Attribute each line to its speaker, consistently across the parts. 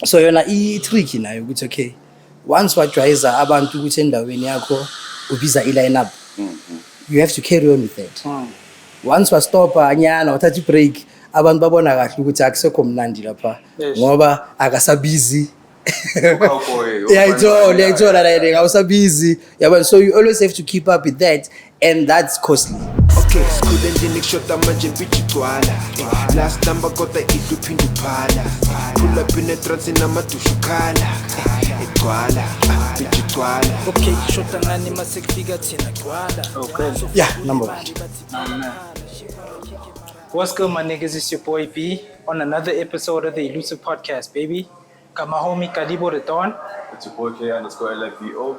Speaker 1: So yona i-tricky nayo ukuthi okay, once wajwayeza abantu ukuthi endaweni yakho ubiza i-line up, you have to carry on with that. Once wastopa anyana wathatha i-break, abantu babona kahle ukuthi akusekho mnandi lapha ngoba akasabizi. Uyayithola like awusabizi yabona, so you always have to keep up with that, and that's costly.
Speaker 2: Okay, school ending shota manje bitch twala. Last number got iduphinda uphala. Pull up in a trance namadushukala. Etwala, bitch twala.
Speaker 3: Okay, shota ngani masekufika thina twala.
Speaker 4: Okay.
Speaker 1: Yeah, number one.
Speaker 4: What's good, my niggas? It's your boy B on another episode of the Elusive Podcast, baby. Got my homie DAVEYTON.
Speaker 5: It's your boy K_LFBO.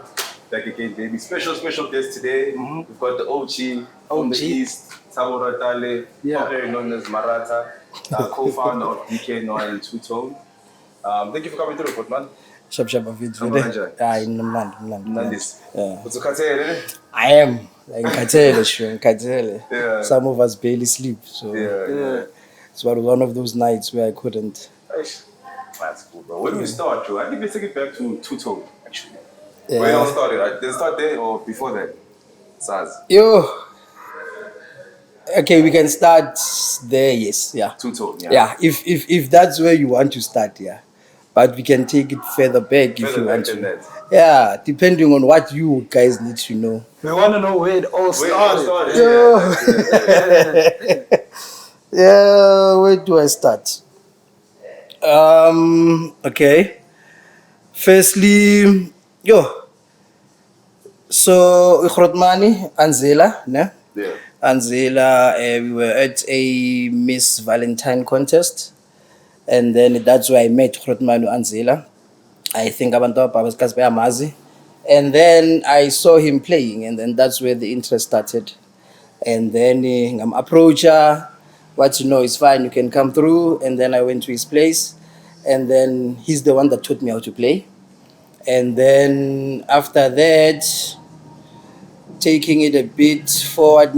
Speaker 5: Back again, baby. Special guest today. We've got the OG from the East, Thabo Ratale, popularly known as Marata, co-founder of DKNY and Two-Tone. Thank you for coming through, man.
Speaker 1: Shop video.
Speaker 5: What's the
Speaker 1: I am like Katele.
Speaker 5: Yeah.
Speaker 1: Some of us barely sleep, so it's one of those nights where I couldn't.
Speaker 5: That's cool, bro. When did we start, Joe? I think let's take it back to Two-Tone, actually.
Speaker 1: Yeah.
Speaker 5: Where it all started, right? Did it start there or before that? SARS.
Speaker 1: Yo. Okay, we can start there. Yes, yeah.
Speaker 5: Two-Tone,
Speaker 1: Yeah, if that's where you want to start, yeah. But we can take it further back if you want to.
Speaker 5: That.
Speaker 1: Yeah, depending on what you guys need to know.
Speaker 4: We want to know where it all started.
Speaker 1: Yeah, where do I start? Okay. Firstly, so Ikhrotmani, Anzela, ne?
Speaker 5: Yeah.
Speaker 1: Anzela, we were at a Miss Valentine contest, and then that's where I met Ikhrotmani Anzela. I think abantu was Amazi, and then I saw him playing, and then that's where the interest started. And then I'm approacher. What you know is fine, you can come through. And then I went to his place, and then he's the one that taught me how to play. And then after that, taking it a bit forward,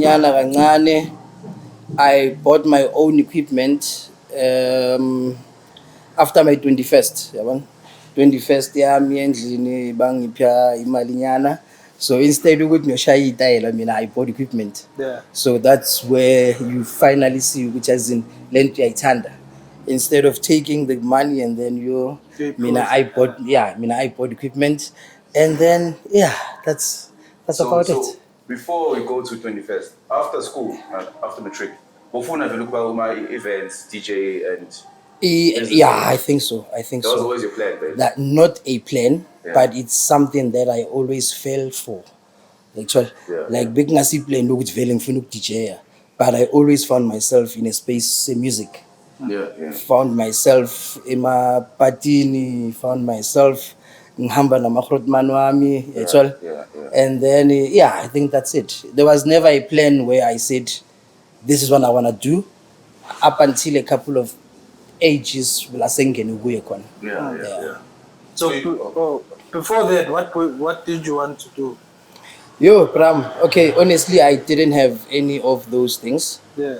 Speaker 1: I bought my own equipment after my 21st. 21st yami endlini bangipha imali nyana. So instead of I bought equipment.
Speaker 4: Yeah.
Speaker 1: So that's where you finally see which has in lent tanda. Instead of taking the money and then I bought equipment, and then that's about it.
Speaker 5: Before we go to 21st, after school and after matric, before I look about my events, DJ and
Speaker 1: I think so.
Speaker 5: That was always your plan, babe.
Speaker 1: That not a plan, but it's something that I always fell for. Like big nasi plan look feeling for DJ, but I always found myself in a space music. Found myself in my patini, found myself in Hamba na Makhrotman wami, and then I think that's it. There was never a plan where I said this is what I want to do up until a couple of ages.
Speaker 4: So before that, what did you want to do?
Speaker 1: Bram, okay, honestly I didn't have any of those things.
Speaker 4: Yeah.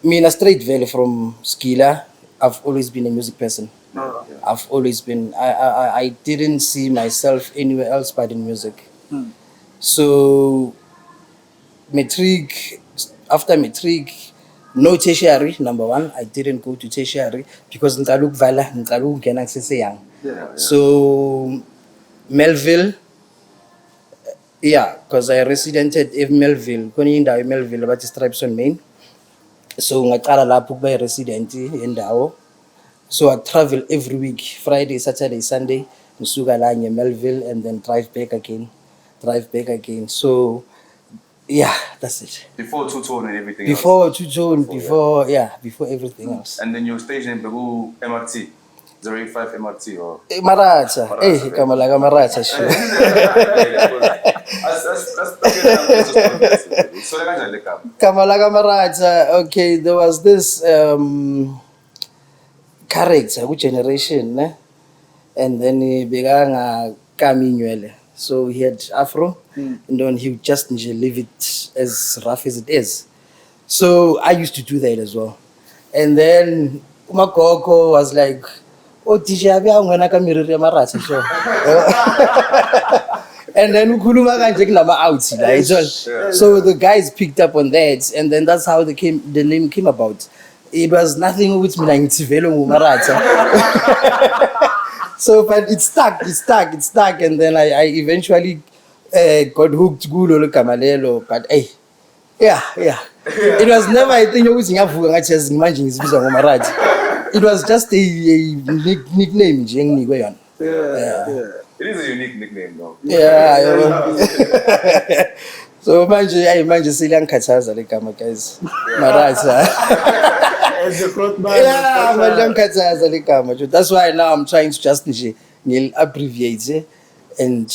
Speaker 1: Me straight valley from Skila, I've always been a music person. I've always been. I didn't see myself anywhere else but in music. So after matric, no tertiary, number one. I didn't go to tertiary because so Melville, because I residented in Melville, Melville, but Stripes on Main. So ngaqala lapho kuba resident endawo. So I travel every week, Friday, Saturday, Sunday, ngisuka la Melville and then drive back again. So that's it.
Speaker 5: Before Two-Tone and everything
Speaker 1: before else. Before everything else.
Speaker 5: And then your stage name Beru MRT. 085 MRT or
Speaker 1: Marata. Kamalaga Marata. Sure. Kamalaga Marata. Okay, there was this character, which generation, and then he began Kaminyele. So he had afro, and then he would just leave it as rough as it is. So I used to do that as well. And then Umakoko was like, oh DJ abe angena ka miriri ya maratha so. And then ukhuluma kanje kunama outs la ijol. So the guys picked up on that, and then that's how the name came about. It was nothing with mina ngithi vele ngumaratha. So but it stuck, and then I eventually got hooked kulo lo gama lelo, but hey, yeah. It was never a thing ukuthi ngiyavuka ngathi manje ngizibizwa ngomaratha. It was just a nickname nje enginikwe yona.
Speaker 5: It is a unique nickname though.
Speaker 1: Yeah. So manje seliyangikhathaza le gama guys. Maratha.
Speaker 4: As a front man.
Speaker 1: Yeah, manje ngikhathaza le gama. That's why now I'm trying to just nje abbreviate and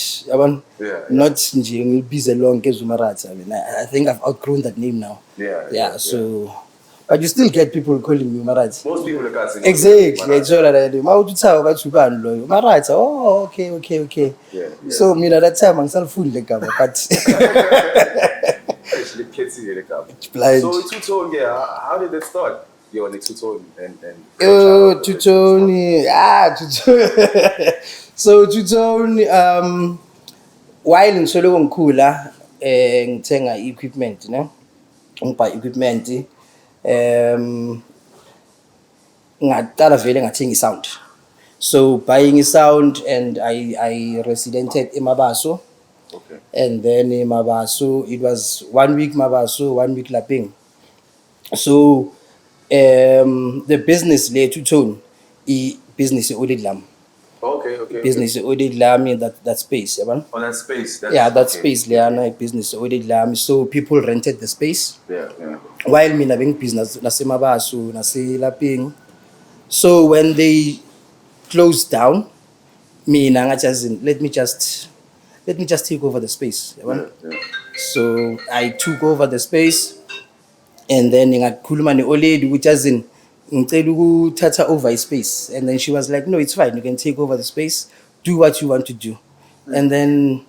Speaker 1: not nje ngilibize lonke ezumaratha. I mean, I think I've outgrown that name now. Yeah. So but you still get people calling me Maratha.
Speaker 5: Most people are casting.
Speaker 1: Exactly. It's all right. Mawuthuthawa bathi ubani loyo. Maratha. Oh, okay.
Speaker 5: Yeah.
Speaker 1: So mina that time angisalifuni le gama but
Speaker 5: Actually, kids here they come.
Speaker 1: blind.
Speaker 5: So two-tone, how did it start? You're on the two-tone and
Speaker 1: two-tone. Two-tone. So two-tone while ngisolo ngikhula ngithenga equipment, ne? Ngibuy equipment. Ngaqala vele ngathenga sound. So buying sound, and I residented in Mabaso.
Speaker 5: Okay.
Speaker 1: And then in Mabaso it was 1 week Mabaso, 1 week Laping. So the business le two-tone business audit lam.
Speaker 5: Okay.
Speaker 1: Business audit lam in that space, yeah.
Speaker 5: On that space.
Speaker 1: Space le business audit lam. So people rented the space.
Speaker 5: Yeah.
Speaker 1: While mina being business nase Mabaso, nase Laping. So when they closed down, mina ngathi let me just take over the space, yeah. So I took over the space, and then ngakhuluma ne old lady which as in ngicela ukuthatha over space, and then she was like, no, it's fine, you can take over the space, do what you want to do. And then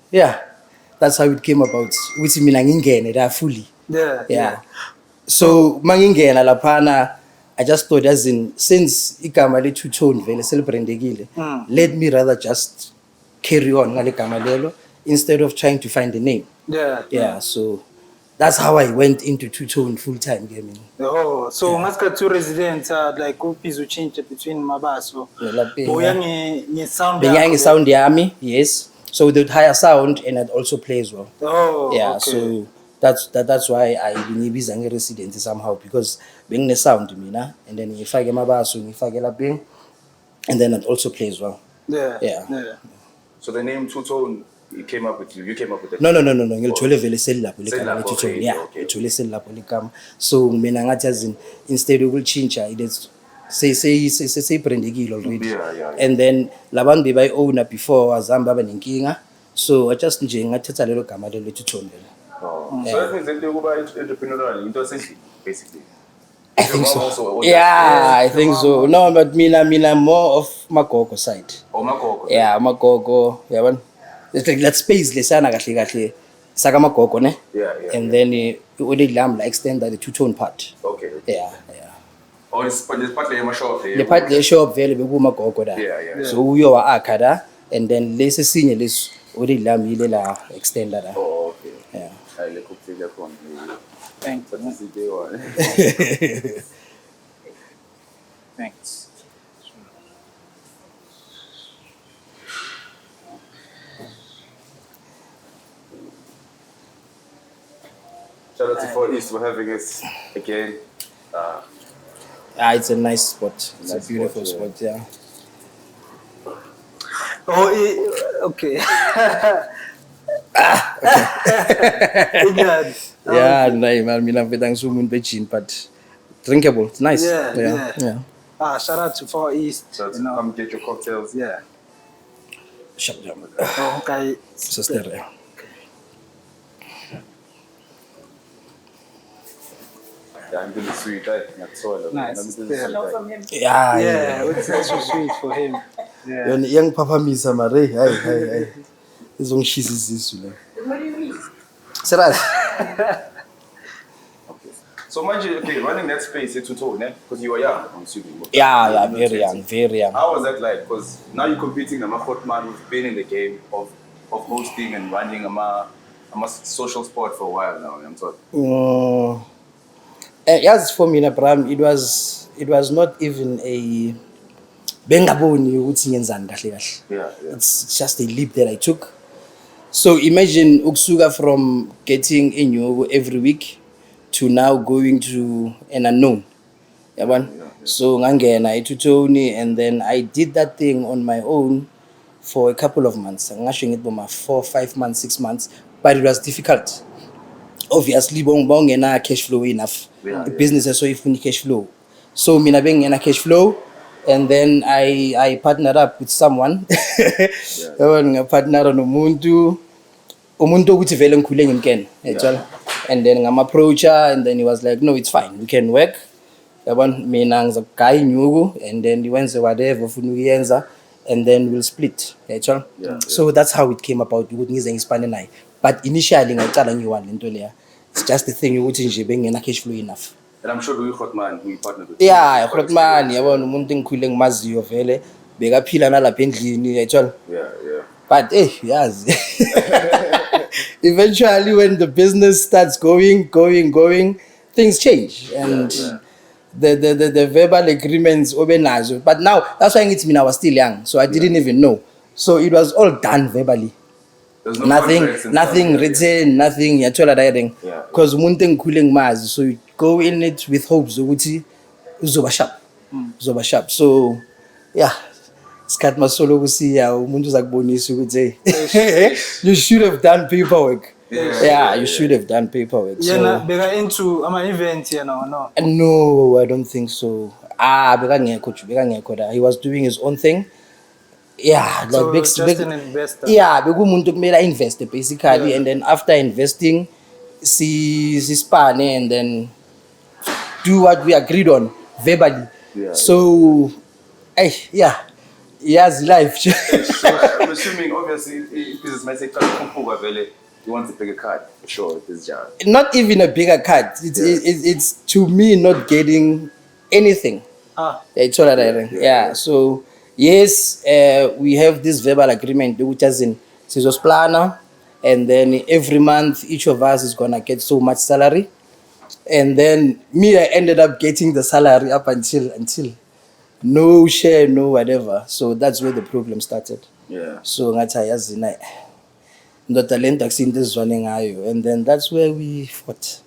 Speaker 1: that's how it came about, ukuthi mina ngingene la fully. Yeah. So mangingena laphana, I just thought as in since igama le two-tone vele celebrandekile, let me rather just carry on ngale gama lelo instead of trying to find a name. So that's how I went into two-tone full-time gaming.
Speaker 4: Oh, so ngaska two residents like upizo change between Mabaso. Boya sound.
Speaker 1: Benyangi sound yami, yes. So they'd hire sound and I'd also play as well.
Speaker 4: Oh,
Speaker 1: yeah.
Speaker 4: Okay.
Speaker 1: So that's why I binibiza nge resident somehow, because being the sound mina, and then ngifake Mabaso, ngifake lapeng, and then I'd also play as well. Yeah.
Speaker 5: So the name two-tone, it came up with you. You came up with it.
Speaker 1: No. Ngilithole vele selapho le gama le two-tone.
Speaker 5: Okay,
Speaker 1: Yeah.
Speaker 5: okay.
Speaker 1: Ngilithole selapho le gama. So mina ngathi as in instead ukuchinja it is say brandekile already.
Speaker 5: Yeah.
Speaker 1: And then labantu bebayi owner before wazamba banenkinga. So I just nje ngathatha lelo gama lelo two-tone vele.
Speaker 5: So that means that you're entrepreneurial into essentially, basically.
Speaker 1: I think so. Yeah, I think so. No, but mina more of Magogo side.
Speaker 5: Oh, Magogo.
Speaker 1: Yeah, Magogo. Yeah, man. It's like that space lesana kahle saka Magogo, ne?
Speaker 5: Yeah.
Speaker 1: And then only lam like extend the two-tone part.
Speaker 5: Okay.
Speaker 1: Yeah.
Speaker 5: Oh, it's part of my shop.
Speaker 1: The part they show up very beku Magogo da.
Speaker 5: Yeah.
Speaker 1: So uyo wa akada, and then lese sinye les only lam ile la extend da.
Speaker 5: Oh, okay.
Speaker 1: Yeah.
Speaker 5: I like to take that one.
Speaker 4: Thanks. Thanks.
Speaker 5: Shout out to Far East for having us again.
Speaker 1: It's a nice spot. It's a beautiful spot. Yeah.
Speaker 4: Oh, okay.
Speaker 1: Yeah, man, mina vedang sumun bejin, but drinkable. It's nice. Yeah.
Speaker 4: Shout out to Far East.
Speaker 5: So come get your cocktails.
Speaker 4: Yeah.
Speaker 1: Shut down.
Speaker 4: Okay.
Speaker 1: Sister.
Speaker 5: Yeah, I'm really sweet. That's all.
Speaker 4: Nice.
Speaker 1: Yeah.
Speaker 4: It's so sweet for him. Yeah.
Speaker 1: Young Papa Misa Mare. Hey. It's on she's this.
Speaker 6: What do you mean?
Speaker 1: Serious?
Speaker 5: Okay. So mind you, okay, running that space at Tuto, because you were young, I'm assuming.
Speaker 1: Yeah, very young.
Speaker 5: How was that like? Because now you're competing, I'm a hot man who's been in the game of hosting and running I'm a social sport for a while now, I'm talking.
Speaker 1: As for me, Abraham, it was not even a bengaboni ukuthi ngenzani kahle kahle.
Speaker 5: Yeah.
Speaker 1: It's just a leap that I took. So imagine uksuka from getting a new every week to now going to an unknown. Yabona? So ngangena eTutoni, and then I did that thing on my own for a couple of months. Ngasho ngithi boma 4, 5 months, 6 months, but it was difficult. Obviously bongena cash flow enough. The business also ifuna cash flow. So mina bengena cash flow, and then I partnered up with someone. Yabona, ngapartnera nomuntu ukuthi vele ngikhule ngimkene, yathola. And then ngam-approacher, and then he was like, no, it's fine, we can work. Yabona, mina ngizokugaya inyuku, and then wenze whatever ufuna ukuyenza, and then we'll split, yathola. So that's how it came about ukuthi ngize ngispane naye. But initially ngicala ngiyi-one lento leya. It's just the thing ukuthi nje bengena cash flow enough.
Speaker 5: And I'm sure we Hotman, we partnered with.
Speaker 1: Yeah, Hotman, yabona umuntu engikhule ngimaziyo vele, bekaphila nalapha endlini, yathola.
Speaker 5: Yeah.
Speaker 1: But yes. Eventually when the business starts going, things change, and the verbal agreements obenazo. But now that's why it's me, I was still young, so I didn't even know. So it was all done verbally.
Speaker 5: There's
Speaker 1: nothing written, nothing yathola writing. Because umuntu engikhule ngimazi, so you go in it with hopes ukuthi uzoba sharp. So yeah. Skat masolo kusiya umuntu uzakubonisa ukuthi you should have done paperwork. You should have done paperwork.
Speaker 4: Yena beka into ama events or no?
Speaker 1: No, I don't think so. Beka he was doing his own thing. Yeah, like
Speaker 4: so just an investor.
Speaker 1: Yeah, bekumuntu kumele invest basically, and then after investing sispane and then do what we agreed on verbally. So yes, life.
Speaker 5: So I'm assuming, obviously, if this is my sector, you want a bigger card, for sure, this job.
Speaker 1: Not even a bigger card. It's to me not getting anything. It's all right. So yes, we have this verbal agreement, which is in Sizos Planner, and then every month each of us is gonna get so much salary, and then me, I ended up getting the salary up until. No share, no whatever. So that's where the problem started. So ngathi yazi na ndo talent akusinto ezwane ngayo, and then that's where we fought.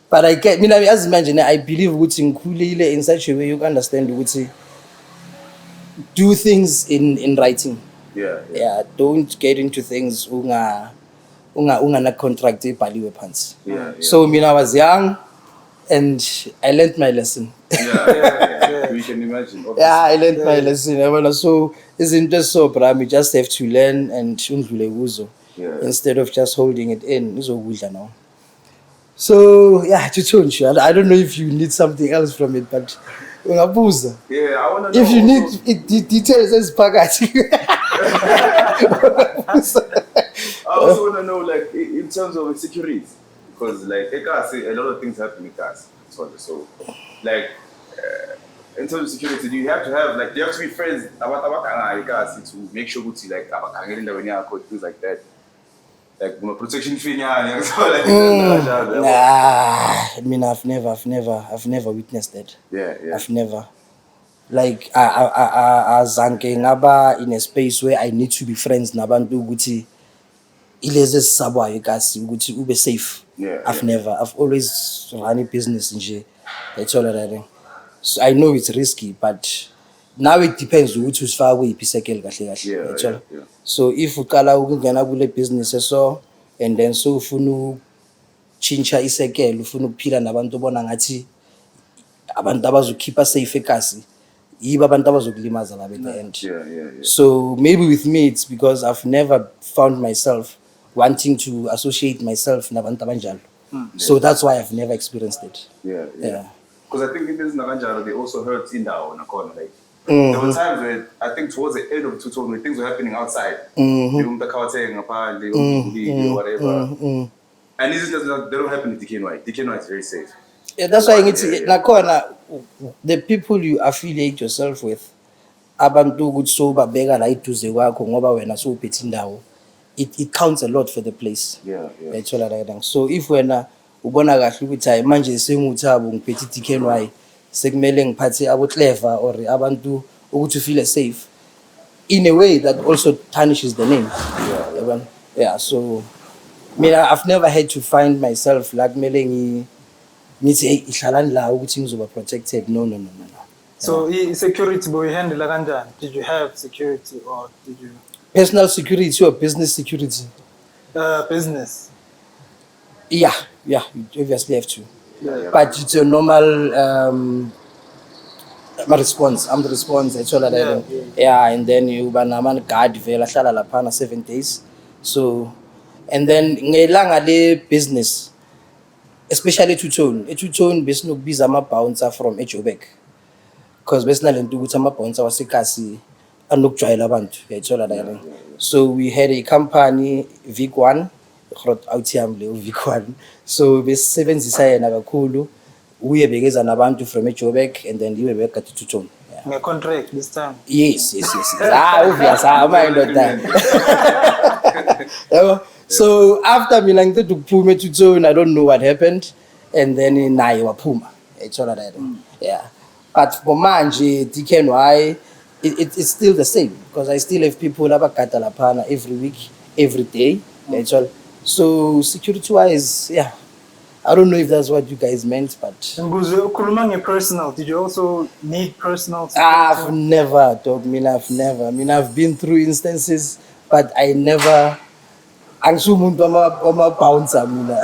Speaker 1: But I get mina as imagine I believe ukuthi ngikhulile in such a way you understand ukuthi do things in writing. Don't get into things unga na contract ebhaliwe phansi. So mina I was young and I learned my lesson.
Speaker 5: We can imagine. Obviously.
Speaker 1: I learned my lesson. So isn't just so, but you just have to learn and instead of just holding it in. So I don't know if you need something else from it, but
Speaker 5: I want to know.
Speaker 1: If you need details, as Pagati.
Speaker 5: I also want to know, like, in terms of security, because like a lot of things happen in cars. So, like, in terms of security, do you have to be friends to make sure like things like that? Like protection fee, I've
Speaker 1: never witnessed that. I've never. Like I zanke ngaba in a space where I need to be friends nabantu ukuthi ileze sabwa ikasi ukuthi ube safe. I've always run a business nje. That's all that. So I know it's risky, but now it depends ukuthi usifaka kuyiphi circle kahle kahle. So if uqala ukungena kule business so, and then so ufuna uchincha isekele, ufuna ukuphila nabantu bona ngathi abantu abazokhipha safe ekasi, yiba abantu abazokulimaza la at the end. So maybe with me it's because I've never found myself wanting to associate myself nabantu abanjalo. So that's why I've never experienced it.
Speaker 5: Because I think in this Naranjaro, they also heard in the corner. Like, there were times where I think towards the end of 2000 when things were happening outside, whatever. And this is they don't happen in DKNY. DKNY is very safe.
Speaker 1: Yeah, that's why ngithi nakhona the people you affiliate yourself with abantu ukuthi sobabeka la iduze kwakho ngoba wena sowuphethe indawo it counts a lot for the place. Yayithola like so if wena ubona kahle ukuthi hayi manje senguthabo ngiphethe DKNY sekumele ngiphathe abo clever or abantu ukuthi feel safe in a way that also tarnishes the name. Yeah, so I mean I've never had to find myself like kumele ngithi hey ihlalani la ukuthi ngizoba protected. No.
Speaker 4: So security boyhandle kanjani? Did you have security or did you
Speaker 1: Personal security or business security?
Speaker 4: Business.
Speaker 1: Yeah, you obviously have to.
Speaker 4: Yeah.
Speaker 1: But it's a normal my response. I'm the response. I told her yeah, and then you banaman guard vela hlala lapha 7 days. So and then ngelanga le business especially two-tone. A two-tone besinokubiza ama-bouncer from eJoburg. Because besinalento ukuthi ama-bouncer waseKasi anokujwayela abantu. Yayithola la. So we had a company Vic 1 awuthiyami leyo Vic 1. So besebenzisa yena kakhulu. Uye bekeza nabantu from eJoburg and then yiwe begade two-tone.
Speaker 4: Contract this time.
Speaker 1: Yes. Obvious. So after mina ngiceda ukuphuma eTuTone, I don't know what happened, and then naye waphuma. Ayithola that. Yeah. But for manje DKNY, it's still the same because I still have people abagada laphana every week, every day. Ayithola. So security wise, yeah. I don't know if that's what you guys meant, but
Speaker 4: personal. Did you also need personal security?
Speaker 1: I've never, dog. I've been through instances, but I never. Angisumuntu ama bouncer mina.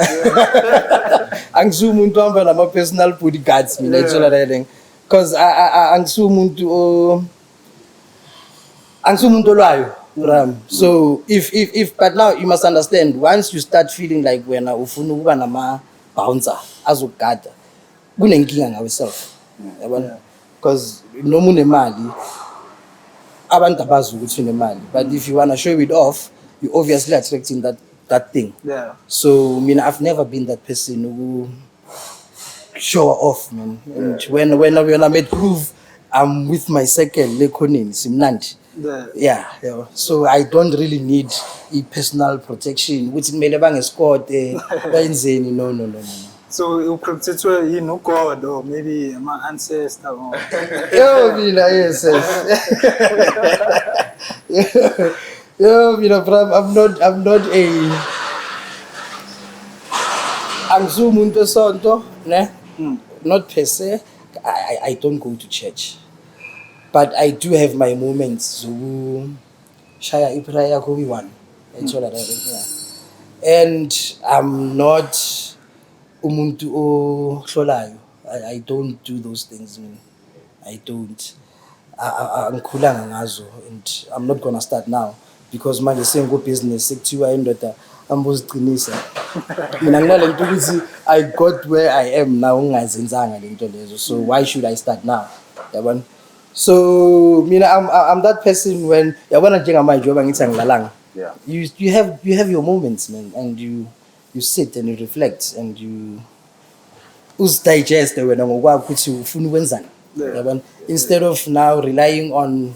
Speaker 1: Angisumuntu amba nama personal bodyguards mina itshola riding. Because angisumuntu olwayo. So if but now you must understand once you start feeling like wena ufuna ukuba nama bouncer azogada kunenkinga ngawe self. Yabona? Because noma unemali abantu abazi ukuthi unemali, but if you want to show it off you obviously attracting that thing.
Speaker 4: Yeah.
Speaker 1: So I've never been that person who show off, man. And when I made proof I'm with my circle lekonini simnandi. Yeah. So I don't really need a personal protection which kumele bangescort benzeni no.
Speaker 4: So you protected no God or maybe my ancestor or
Speaker 1: yes. I'm not a angisumuntu sonto, ne? Not per se. I don't go to church. But I do have my moments to shaya iprayer ko one. And I'm not umuntu ohlolayo. I don't do those things, man. I don't. Angikhulanga ngazo and I'm not gonna start now because manje sengo business sekuthiwa indoda amboziqinisa. Mina nginalento ukuthi I got where I am now ngingazenzanga lento lezo. So why should I start now? Yabona? So I'm that person when yabona njengamanje njengoba ngithi angilalanga.
Speaker 5: Yeah.
Speaker 1: You have your moments, man, and you sit and you reflect and you digest wena ngokwakho ukuthi ufuna ukwenzani. Yabona? Instead of now relying on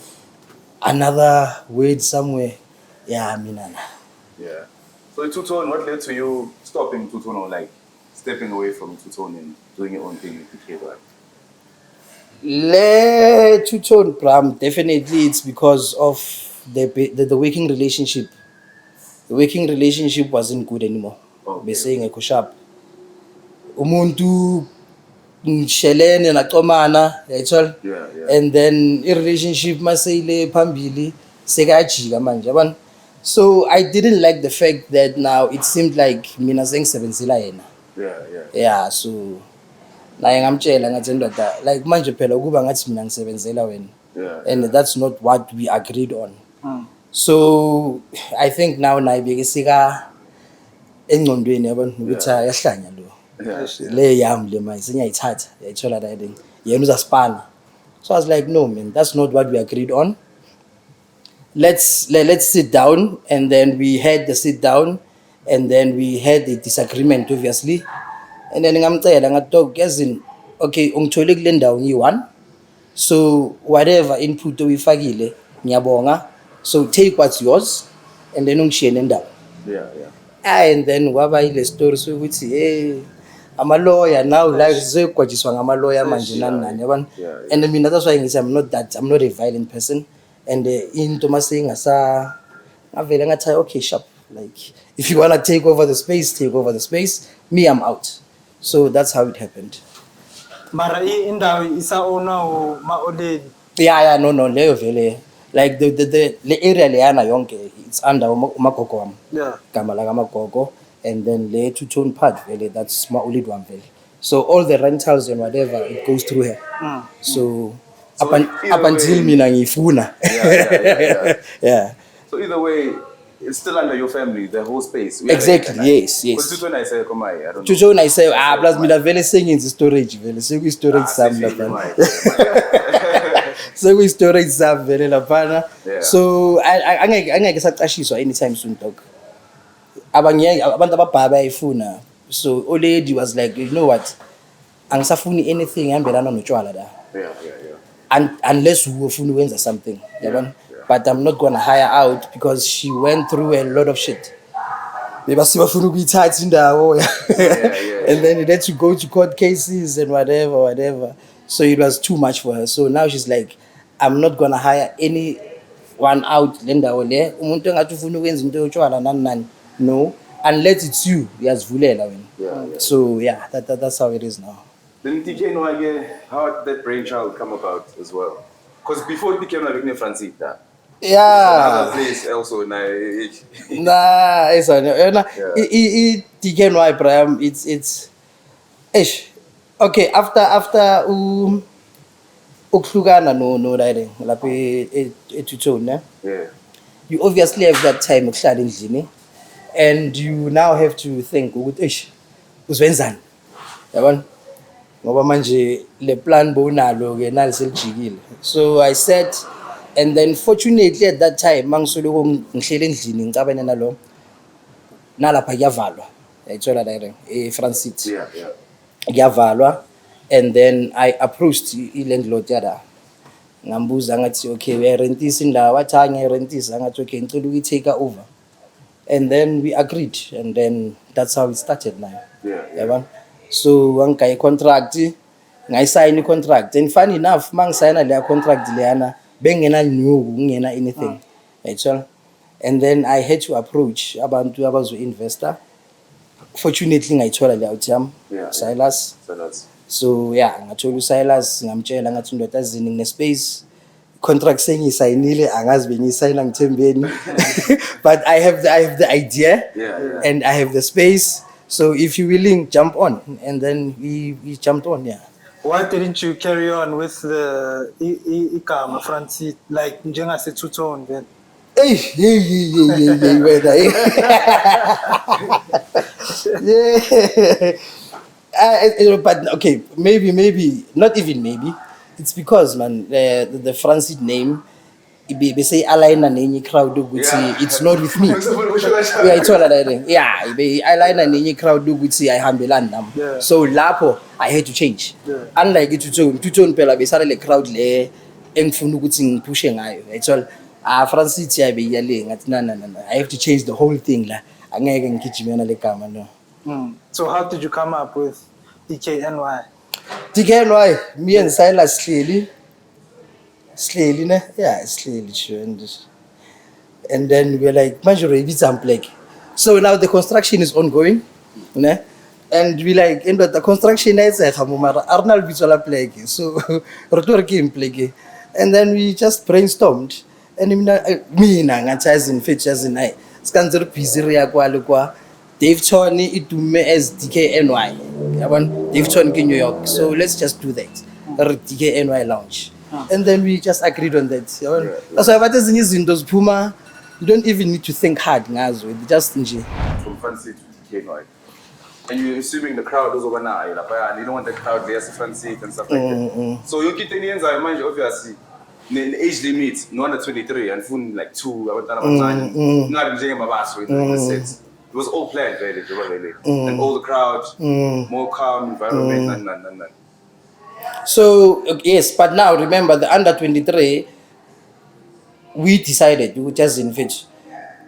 Speaker 1: another word somewhere. Yeah.
Speaker 5: So two-tone, what led to you stopping two-tone or like stepping away from two-tone and doing your own thing with DKNY?
Speaker 1: Le two-tone, Bram, definitely it's because of the working relationship. The working relationship wasn't good anymore. Be saying a sharp. Umuntu shelene naqomana, yayithola. And then a relationship masayile phambili sekajika manje yabona. So I didn't like the fact that now it seemed like mina sengisebenzela yena. Yeah, so naye ngamtshela ngathi ndoda like manje phela ukuba ngathi mina ngisebenzela wena. And that's not what we agreed on. So I think now nayibeke sika engqondweni yabona ukuthi yahlanya lo. Le yami le manje senyayithatha yayithola that thing. Yena uzaspana. So I was like, no man, that's not what we agreed on. Let's sit down, and then we had the sit down, and then we had the disagreement obviously, and then ngamcela ngathi dog as in okay ungithole kule ndawo ngi1 so whatever input oyifakile ngiyabonga so take what's yours and then ungishiye nendawo. And then kwaba ile story sokuthi hey I'm a lawyer now like zigwajiswa ngama lawyer manje nani yabona. And mina that's why ngithi I'm not a violent person and into mase ngasa ngavela ngathi okay sharp like if you want to take over the space me I'm out. So that's how it happened.
Speaker 4: Mara indawo isa ona ma oledi.
Speaker 1: Yeah no leyo vele like the area leyana yonke it's under umagogo wami.
Speaker 4: Yeah.
Speaker 1: Gama la kamagogo and then le two-tone part vele that's my only one vele. So all the rentals and whatever it goes through her. So up until mina ngifuna. Yeah.
Speaker 5: So either way, it's still under your family, the whole space.
Speaker 1: Exactly. Yes.
Speaker 5: Because when I say komai, I don't know.
Speaker 1: Tutu na say plus mina vele singing storage vele. So we storage some la pana. So we storage some vele la pana. So angeke saqashiswa anytime soon dog. Abanye abantu ababhaba ayifuna. So old lady was like, you know what? Angisafuni anything ehambelana notshwala la.
Speaker 5: Yeah.
Speaker 1: Unless ufuna ukwenza something, yabona? But I'm not going to hire out because she went through a lot of shit. Befuna ukuyithatha indawo. And then it had to go to court cases and whatever. So it was too much for her. So now she's like, I'm not going to hire anyone out le ndawo le. Umuntu engathi ufuna ukwenza into yotshwala nani. No, unless it's you, uyazivulela wena. So yeah, that's how it is now.
Speaker 5: Then DKNY, how did that brainchild come about as well? Because before DKNY became Francis,
Speaker 1: yeah.
Speaker 5: Another place also
Speaker 1: Nah, it's DKNY, Brian. It's okay. After uklugana no riding lapho etutone.
Speaker 5: Yeah.
Speaker 1: You obviously have that time ukuhlala endlini. And you now have to think ukuthi uzwenzani yabona ngoba manje le plan bonalo ke naliselijikile. So I said and then fortunately at that time mangisoloku ngihlele endlini ngicabene nalo nalapha kuyavalwa yayithola direct Francis.
Speaker 5: Yeah.
Speaker 1: Kuyavalwa and then I approached landlord yada ngambuza ngathi okay uyarentisa indawo wathi angiyarentisa ngathi okay ngicela ukuyitake over. And then we agreed, and then that's how it started now.
Speaker 5: Yeah.
Speaker 1: So I contract, I sign a contract, and funny enough, man sign a contract, Leana, bengena new, anything, right? So, and then I had to approach about 2 hours with investor. Fortunately, I told him, Silas. So yeah, I told you Silas, I'm telling you, that's in the space. Contract saying is signile angazi bengisayina ngithembeni but I have the idea and I have the space, so if you willing jump on, and then we jumped on.
Speaker 4: Why didn't you carry on with the igama Francis like njengase two-tone then?
Speaker 1: But okay, maybe not even maybe. It's because man the Francis name they say align nenye crowd ukuthi it's not with me. Yeah, it's all that. Yeah, be align nenye crowd ukuthi ayihambelani nami. So lapho I had to change. Unlike two-tone phela besale le crowd le engifuna ukuthi ngipushe ngayo. It's all Francis yabe yale ngathi na I have to change the whole thing la. Angeke ngigijimena le gama no.
Speaker 4: So how did you come up with DKNY?
Speaker 1: DKNY, me and Silas Slely, ne? Yeah, Slely, sure. And then we're like, Majority, it's unplugged. So now the construction is ongoing, ne? And we like, and the construction is Arnold Visual Plague. So, Rotor came plague. And then we just brainstormed. And me, Nangatazin, features in I. Scanzer Pizzeria Qualua. DAVEYTON itume as DKNY. DAVEYTON in New York. So let's just do that. DKNY launch. And then we just agreed on that. That's why what is in those Puma, you don't even need to think hard. Just
Speaker 5: From Francis to DKNY. And you're assuming the crowd is over now. You don't want the crowd there to Francis and stuff like that. So you keep the I mind obviously. The age limit, no under 23 and phone like 2. I was not in the sets. It was all planned, really. And all the crowd, more calm environment, none.
Speaker 1: So yes, but now remember the under 23, we decided ukuthi as in fit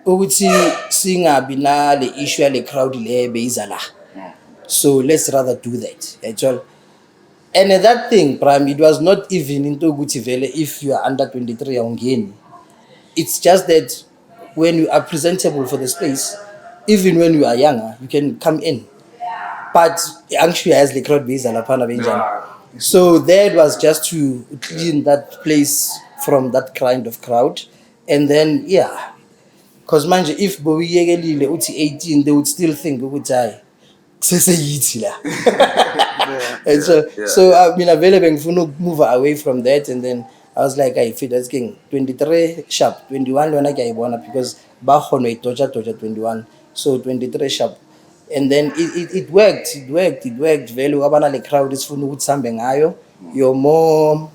Speaker 1: ukuthi singabi na le issue yale crowd le beyiza la. So let's rather do that. Actually. And that thing, Prime, it was not even into ukuthi vele if you are under 23 awungeni. It's just that when you are presentable for the space, even when you are younger, you can come in. But actually, as the crowd base, so that was just to clean that place from that kind of crowd, and then yeah, because manje if bowiyekelile uthi 18, they would still think ukuthi hayi seseyithi la. And so I mean available ngifuna move away from that, and then I was like, I feel that's king 23 sharp 21 lona kuyayibona because ba khona itoja 21, so 23 sharp. And then it worked very abana le crowd isifuna ukuthi sambe ngayo. You're more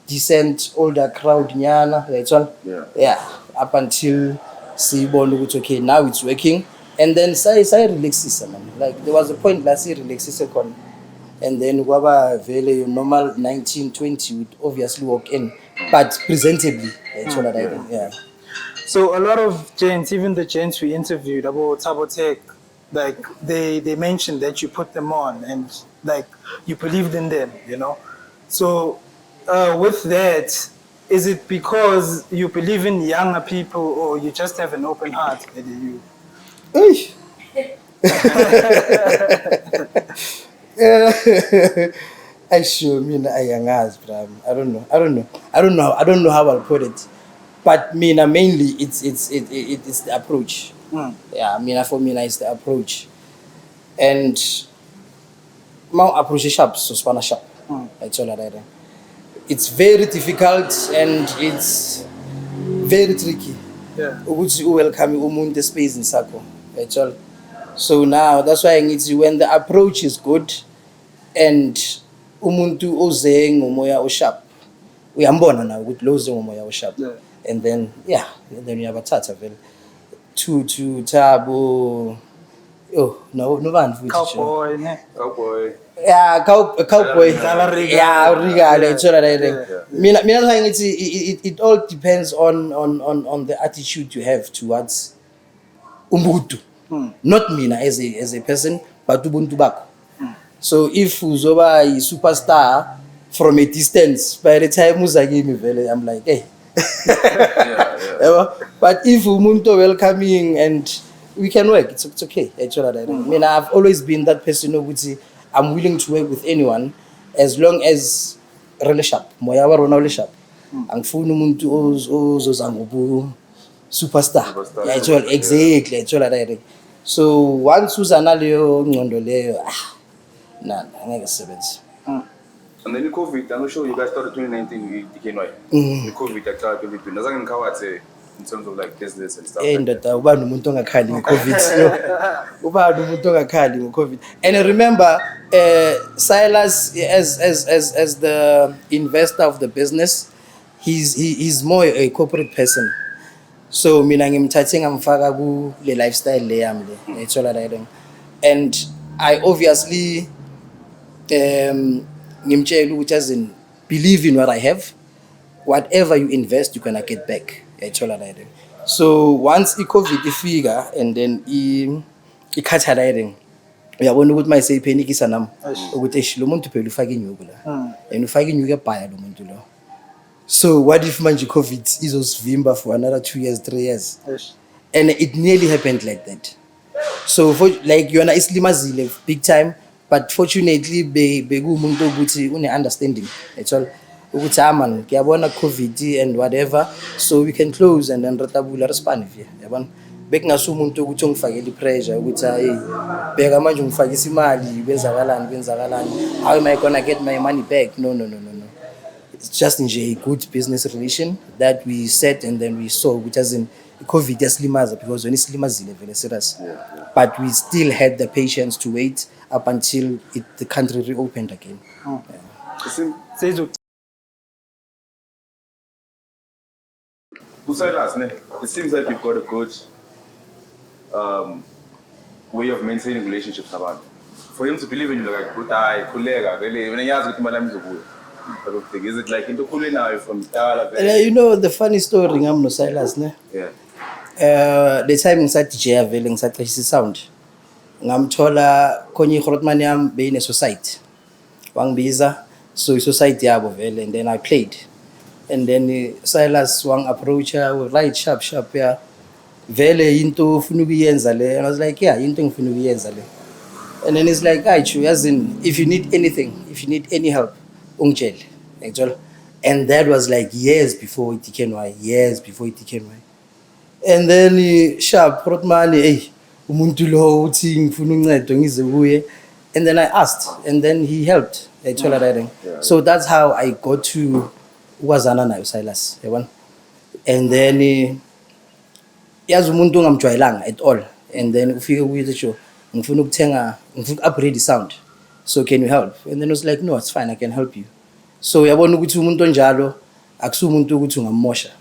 Speaker 1: decent older crowd nyana, right? Yeah, up until siyibona ukuthi okay now it's working, and then say relaxisa man, like there was a point last year relaxisa khona, and then kwaba vele your normal 19 20 would obviously walk in but presentably, right? Yeah.
Speaker 4: So a lot of gents, even the gents we interviewed about Thabo Tech, like they mentioned that you put them on and like you believed in them, you know. So with that, is it because you believe in younger people or you just have an open heart?
Speaker 1: I sure mean I young as, but I don't know how I'll put it. But mainly it's the approach. Yeah, for me it's the approach. And my approach is sharp, so Spanish sharp. That's all that. It's very difficult and it's very tricky.
Speaker 4: Yeah.
Speaker 1: Ukuthi welcome umuntu space in sakho. That's all. So now that's why I need to, when the approach is good and umuntu oze ngomoya osharp, uyambona na ukuthi lo oze ngomoya osharp. And then then uyabathatha vele to Thabo. Oh no bani futhi
Speaker 4: Cowboy.
Speaker 1: Yeah, cowboy. Yeah, regale itshola direct. Mina ngithi it all depends on the attitude you have towards umuntu. Not mina as a person, but ubuntu bakho. So if uzoba a superstar from a distance, by the time uzakimi vele, I'm like, hey. But if umuntu welcoming and we can work, it's okay. Actually, I mean, I've always been that person who would say I'm willing to work with anyone as long as really sharp. Moya wa rona really sharp. Angifuni umuntu ozozangobu superstar. Actually, exactly. Actually, so once uzana leyo ngcondo leyo, angeke sebenze.
Speaker 5: And then the COVID, I'm not sure you guys started 2019 with DKNY. The COVID that started 2020. Doesn't even cover it in terms of like business and stuff.
Speaker 1: And that uba nomuntu ongakhali ngeCovid. Uba nomuntu ongakhali ngeCovid. And I remember Silas as the investor of the business, he's more a corporate person. So mina ngimthathe ngamfaka ku le lifestyle le yami le ethola la. And I obviously ngimtshela ukuthi as in believe in what I have. Whatever you invest, you're gonna get back. So once i-COVID ifika and then i-catalyzing, uyabona ukuthi manje seyiphenikisa nami ukuthi lo muntu phela ufaka inyuku la and ufaka inyuku ebhaya lo muntu lo. So what if manje i-COVID izosivimba for another 2 years 3 years? And it nearly happened like that. So for like yona islimazile big time, but fortunately bekumuntu ukuthi une understanding at all. Ukuthi man ngiyabona COVID and whatever, so we can close and then ratabula respond via yabona bekungasuka umuntu ukuthi ungifakele pressure ukuthi hey bheka manje ungifakisa imali kwenzakalani, how am I gonna get my money back? No, it's just a good business relation that we set and then we saw, which as in COVID yasilimaza because when islimazile vele serious, but we still had the patience to wait up until the country reopened again.
Speaker 5: It seems like you've got a good way of maintaining relationships nabantu. For him to believe in you like ukuthi hayi khuleka vele wena yazi ukuthi imali yami izobuya. But of thing is it like into khule nayo from dala vele.
Speaker 1: You know the funny story ngam no Silas ne.
Speaker 5: Yeah.
Speaker 1: The time ngisathi DJ vele ngisaqeshisa sound. Ngamthola konye iGrootman yami beyine society. Wangibiza so society yabo vele and then I played. And then Silas wang approach her right sharp yeah. Vele into ufuna ukuyenza le and I was like yeah into ngifuna ukuyenza le. And then it's like ayichu as in if you need anything, if you need any help ungitshele. Actually. And that was like years before DKNY. And then sharp Grootman hey umuntu lo uthi ngifuna uncedo ngize kuye. And then I asked and then he helped. So that's how I got to ukwazana nayo Silas, yabona. And then yazi umuntu ngamjwayelanga at all. And then ufike kuye show ngifuna ukuthenga ngifuna upgrade the sound. So can you help? And then I was like no, it's fine, I can help you. So yabona ukuthi umuntu onjalo akusu umuntu ukuthi ungamosha.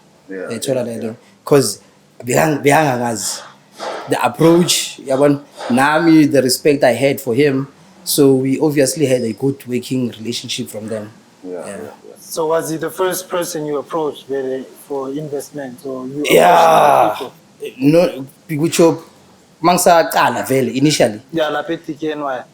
Speaker 1: Because behanga ngazi the approach yabona nami the respect I had for him. So we obviously had a good working relationship from then. Yeah.
Speaker 4: So was he the first person you approached really for investment or you
Speaker 1: approached
Speaker 4: other people?
Speaker 1: No, Pigucho Mangsa Kala vele initially.
Speaker 4: Yeah, la DKNY.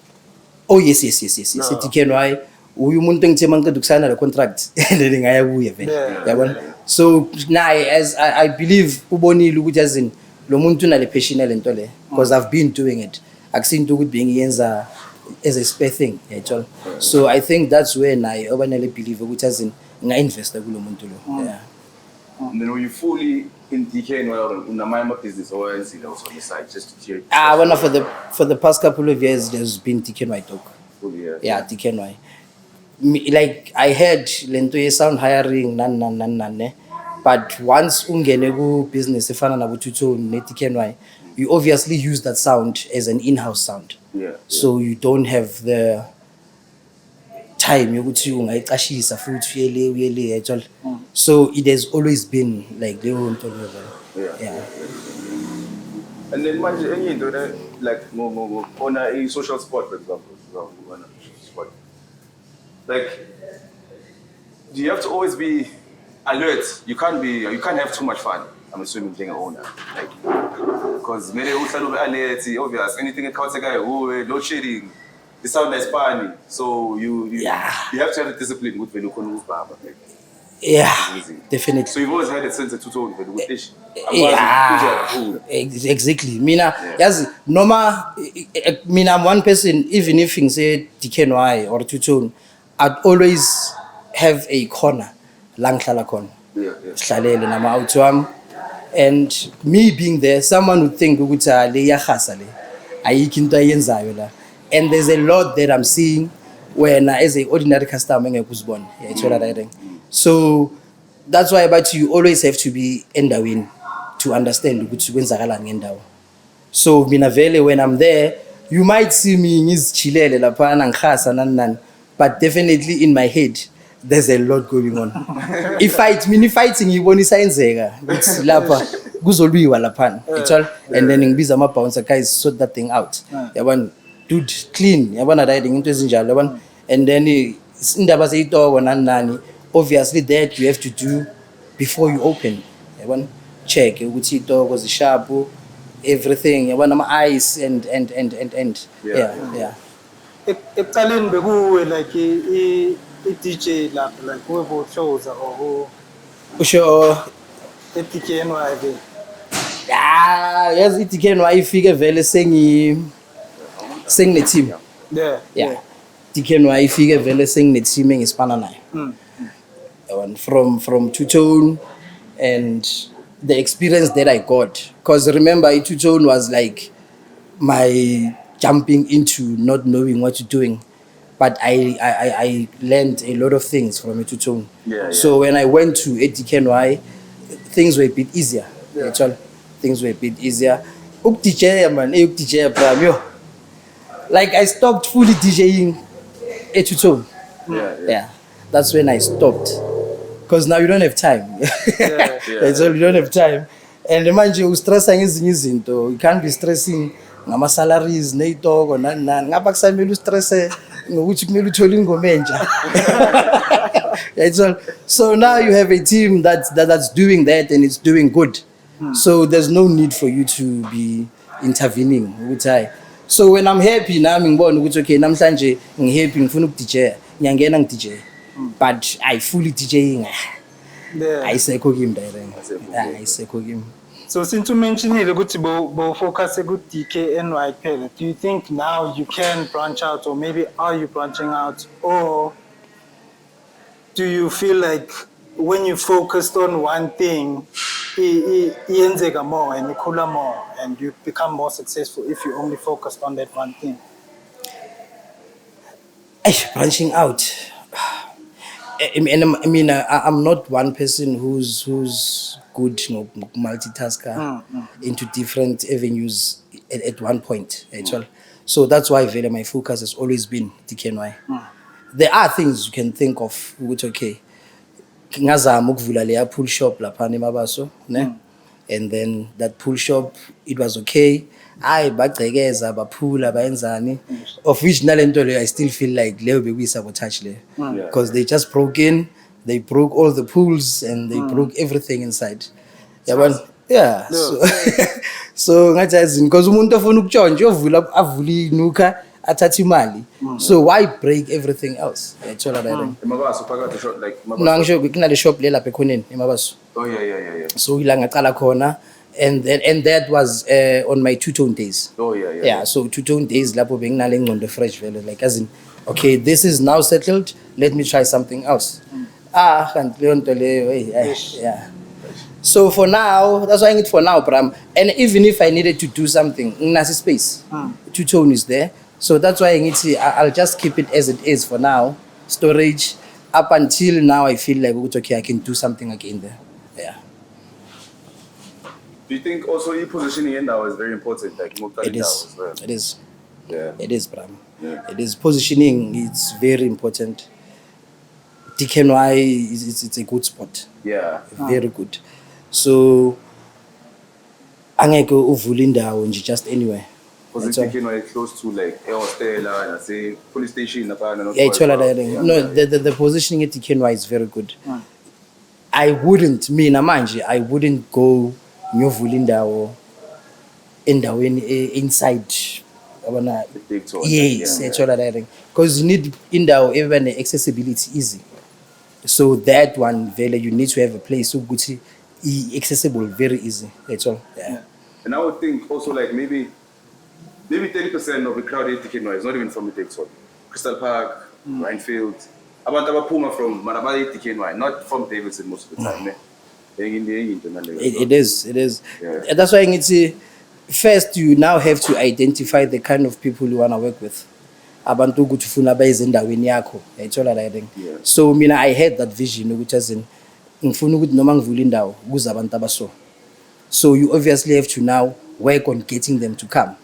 Speaker 1: Oh yes. DKNY. Umuntu ngithe mangiceda ukusayina le contract then ngaya kuye vele. Yabona. So now as I believe ubonile ukuthi azini lo muntu unale passion lento le because I've been doing it. Akusinto ukuthi bengiyenza as a spare thing, actually. So I think that's when I overly believe ukuthi azini nga-investa kulo muntu lo. Yeah.
Speaker 5: And then were you fully in DKNY or unamaya business or anything else on the side just to cheer?
Speaker 1: For the past couple of years there's been DKNY talk.
Speaker 5: Fully,
Speaker 1: yeah, DKNY. Like I heard lento ye sound hiring nan but once ungene ku business efana na Tuto ne DKNY, you obviously use that sound as an in-house sound. So you don't have the time yokuthi ungayiqashisa futhi uyele actually. So it has always been like the whole yeah.
Speaker 5: And then manje enye into like on a social sport for example, sport. Like do you have to always be alert? You can't have too much fun. I'm assuming being an owner, like because many uhlala ube alert, obvious anything that counts guy load shedding, the sound is funny, so you have to have the discipline with when you can move baba.
Speaker 1: Yeah, definitely.
Speaker 5: So you've always had a sense of two-tone with this.
Speaker 1: Yeah, exactly. Mina, yes, Noma, I'm one person. Even if you say DKNY or two-tone, I'd always have a corner, lang corner. And me being there, someone would think and there's a lot that I'm seeing when as an ordinary customer born. So that's why about you always have to be endawin to understand the so when I'm there, you might see me but definitely in my head there's a lot going on. If fighting you want to it's lapa kuzolwiwa lapha and then ngibiza ama bouncer guys sort that thing out. Yabona dude clean yabona riding into ezinjalo yabona and then indaba zeyitoko nani obviously that you have to do before you open yabona check ukuthi itoko zisharp everything yabona ama eyes and yeah.
Speaker 4: Ekuqaleni bekuwe like DJ lapha like webo shows or
Speaker 1: usho
Speaker 4: DKNY vele.
Speaker 1: Yes DKNY ifike vele sengine team. Yeah. DKNY ifike vele sengine team engisipana nayo. From two-tone and the experience that I got, because remember two-tone was like my jumping into not knowing what you're doing. But I learned a lot of things from a two-tone. So when I went to DKNY, things were a bit easier. Actually, things were a bit easier. Like I stopped fully DJing a two-tone. Yeah, that's when I stopped. Because now you don't have time. So you don't have time. And mind you, stressing is though. You can't be stressing ngama salaries neyitoko nani nani ngapha kusamele ustresse ngokuthi kumele uthole ingoma entsha. So now you have a team that's doing that and it's doing good. So there's no need for you to be intervening ukuthi hayi. So when I'm happy nami ngibona ukuthi okay namhlanje ngihappy ngifuna ukudj ngiyangena ngidj but I fully DJing ayisekho kimi direct ayisekho kimi.
Speaker 4: So since you mentioned it, bo focus on DKNY kuphela, do you think now you can branch out, or maybe are you branching out, or do you feel like when you focused on one thing, iyenzeka more and ikhula more and you become more successful if you only focused on that one thing?
Speaker 1: Branching out. I mean, I'm not one person who's good, multitasker into different avenues at one point. Actually, so that's why my focus has always been DKNY. There are things you can think of which okay, ngazama ukuvula leya pool shop lapha eMabaso, ne? And then that pool shop it was okay. I bagcekeza baphula bayenzani, of which nalento leyo I still feel like leyo bekuyisabotage leyo because they just broke in, they broke all the pools and they broke everything inside. Yeah, so ngathi azini because umuntu ofuna ukutshontsha uyovula avula inuka athatha imali, so why break everything else? Yathola direct
Speaker 5: eMabaso phakathi shop like
Speaker 1: no ngisho kunale shop le lapha ekhoneni eMabaso.
Speaker 5: Oh yeah.
Speaker 1: So ila ngaqala khona and that was on my two-tone days.
Speaker 5: Oh yeah.
Speaker 1: So two-tone days lapho benginale ngcondo fresh vele like as in okay this is now settled, let me try something else. Kanti leyo nto leyo yeah. So for now, that's why I need for now, Bram. And even if I needed to do something, nasi space, two-tone is there. So that's why I need to, I'll just keep it as it is for now, storage, up until now I feel like, okay, I can do something again there. Yeah.
Speaker 5: Do you think also your positioning in now is very important? Like
Speaker 1: It is.
Speaker 5: as well?
Speaker 1: It is.
Speaker 5: Yeah.
Speaker 1: It is, Bram.
Speaker 5: Yeah.
Speaker 1: It is positioning. It's very important. DKNY it's a good spot.
Speaker 5: Yeah.
Speaker 1: Very good. So angeke uvule indawo nje just anywhere.
Speaker 5: Because DKNY is close to like a hostel and I say police station.
Speaker 1: Yeah, it's all no, the positioning at DKNY is very good. I wouldn't wouldn't go nyovula indawo endaweni inside yes, it's all because you need indawo even accessibility easy. So that one vele you need to have a place so good accessible very easy. That's all. Yeah.
Speaker 5: And I would think also like maybe 30% of the crowd at DKNY is not even from the Davidson. Crystal Park, Rhinefield. Abantu abaphuma from Marabali DKNY, not from Davidson most of the time. It
Speaker 1: is. Yeah. That's why I need to first you now have to identify the kind of people you want to work with. Abantu ukuthi ufuna bayeze endaweni yakho. Yayithola la thing. So mina I had that vision ukuthi as in ngifuna ukuthi noma ngivula indawo kuze abantu abaso. So you obviously have to now work on getting them to come.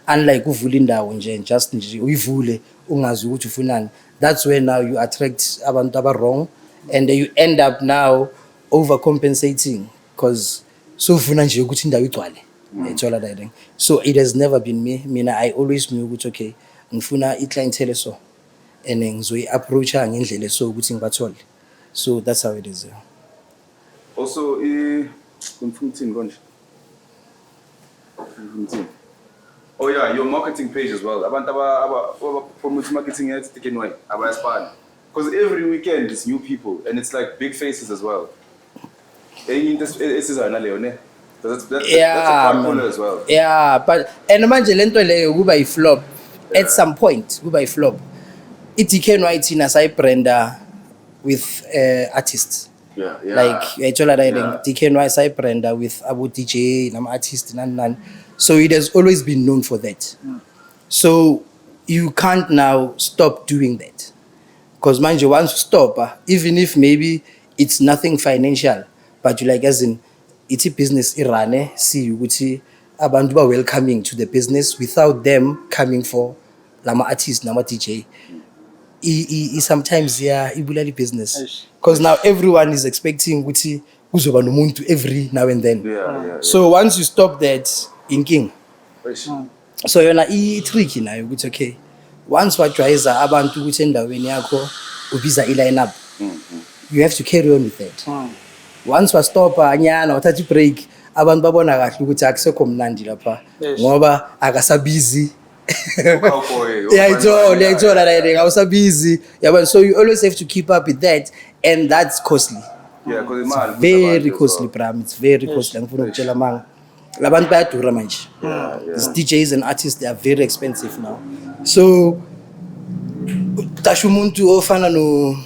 Speaker 1: Unlike uvula indawo nje just nje uyivule ungazi ukuthi ufunani. That's where now you attract abantu aba wrong and you end up now overcompensating because so ufuna nje ukuthi indawo igcwale. Yayithola la thing. So it has never been me. Mina I always knew ukuthi okay ngifuna i-clientele so and ngizoyi-approacha ngendlela so ukuthi ngibathole. So that's how it is.
Speaker 5: Also oh yeah, your marketing page as well. Abantu aba promote marketing at DKNY abayaspan because every weekend it's new people and it's like big faces as well. That's as well.
Speaker 1: Yeah, but and manje lento leyo kuba i-flop at some point kuba i-flop. I-DKNY thina sayibranda with artists.
Speaker 5: Yeah.
Speaker 1: Like yayithola la DKNY sayibranda with abo DJ nama artists nani. So it has always been known for that. So you can't now stop doing that. Because manje once you stop, even if maybe it's nothing financial, but you like as in it's a business irane, see ukuthi abantu ba welcoming to the business without them coming for lama artist nama DJ. Sometimes ibulali business. Because now everyone is expecting ukuthi kuzoba nomuntu every now and then.
Speaker 5: Yeah.
Speaker 1: So once you stop that, in king. So yona i-tricky nayo ukuthi okay, once wajwayeza abantu ukuthi endaweni yakho ubiza i-line-up, you have to carry on with that. Once wastopa anyana wathatha i-break, abantu babona kahle ukuthi akusekho mnandi lapha ngoba akasabizi. Yayithola like awusabizi yabona. So you always have to keep up with that, and that's costly.
Speaker 5: Yeah, because imali
Speaker 1: Very costly, Bram. It's very costly. Ngifuna ukutshela manga labantu bayadura manje. These DJs and artists, they are very expensive now. So tasho umuntu ofana no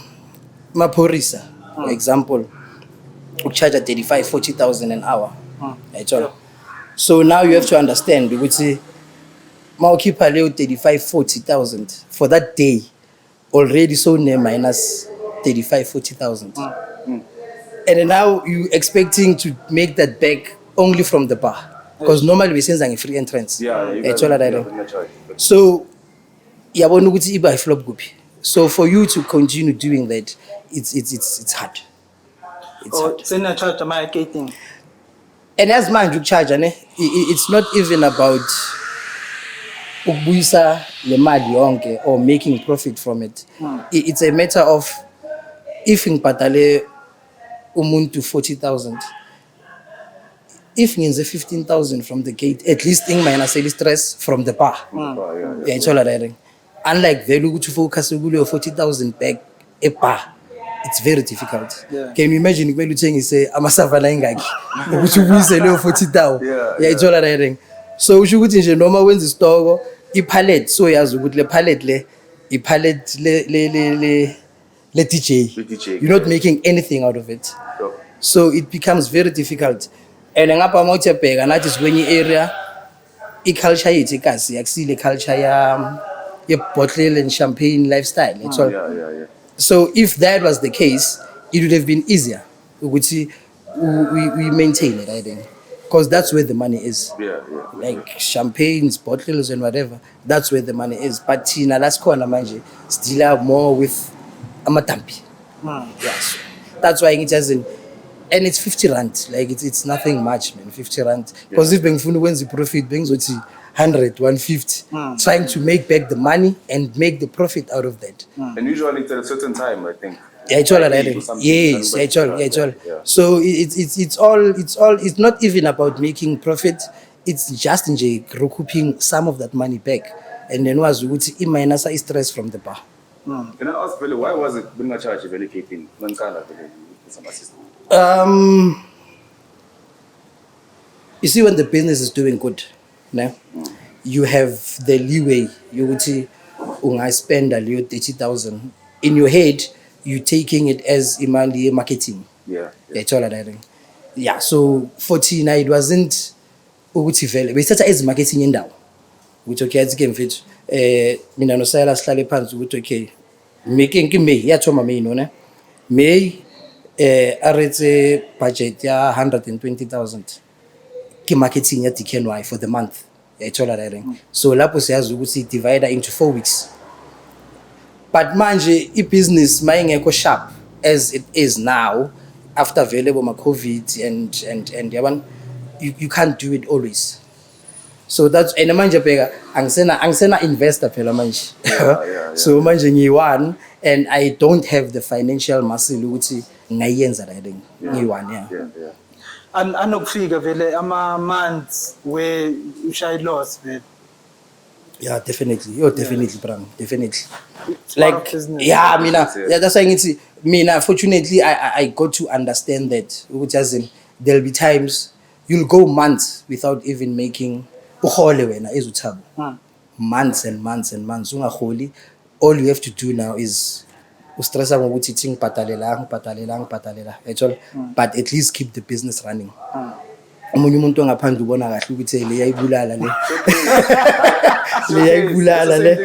Speaker 1: Maphorisa, for example, charge 35,000-40,000 an hour. So now you have to understand ukuthi mawukhipha leyo 35,000-40,000 for that day, already so near minus 35,000-40,000. And then now you expecting to make that back only from the bar, because normally we send a free entrance. So yabona ukuthi iba flop kuphi. So for you to continue doing that, it's hard. It's hard.
Speaker 4: Sena charge marketing.
Speaker 1: And as manje ukcharge it's not even about ukubuyisa le mali yonke or making profit from it. It's a matter of if ngibhadale umuntu 40,000, if ngenze 15,000 from the gate, at least minus stress from the bar. Unlike vele ukuthi focus kuleyo 40,000 back a bar, it's very difficult. Can you imagine kumele uthengise amasavana engaki ukuthi ubuyise leyo 40,000? So usho ukuthi nje noma wenza isitoko ipalette, so yazi ukuthi le palette le ipalette le DJ, you're not making anything out of it. So it becomes very difficult. And ngapha mawuthi bheka nathi kwenye area i-culture yethu ikasi akusile culture ya bottle and champagne lifestyle. So if that was the case, it would have been easier ukuthi we maintain it, I think, because that's where the money is. Like champagnes, bottles and whatever, that's where the money is. But thina la sikhona manje still more with amatampi. Yes, that's why it hasn't. And it's 50 rand, like it's nothing much, man. 50 rand, because if bengifuna ukwenza profit bengizothi 100, 150, trying to make back the money and make the profit out of that.
Speaker 5: And usually it's at a certain time, I think.
Speaker 1: Yes, so it's not even about making profit. It's just recouping some of that money back, and then was ukuthi minus stress from the bar.
Speaker 5: Can I ask, Billy, why was it being a charge very keeping some assistance?
Speaker 1: You see, when the business is doing good, you have the leeway. You would see, I spend a little 30,000 in your head. You taking it as imali marketing. So 14, it wasn't ukuthi vele besithatha as marketing yendawo. Ukuthi okay athi ke mfethu mina no Sayala sihlale phansi ukuthi okay making May yathoma May no ne May aretse budget ya 120,000 ki marketing ya DKNY for the month. So lapho siyazi ukuthi divide into 4 weeks. But manje i-business mayingekho sharp as it is now after available COVID and yaban, you can't do it always. So that's and manje bheka angisena investor phela manje. So manje ngiyi-one and I don't have the financial muscle ukuthi ngayenza that thing. Ngiyi-one.
Speaker 4: Anokufika vele ama months where you shy loss vele.
Speaker 1: Yeah, definitely. You're definitely, Bram. Definitely.
Speaker 4: Like,
Speaker 1: that's why it's me. Fortunately, I got to understand that. There'll be times you'll go months without even making months and months and months. All you have to do now is but at least keep the business running. Omunye umuntu ongaphandle ubona kahle ukuthi le yayibulala le yayibulala le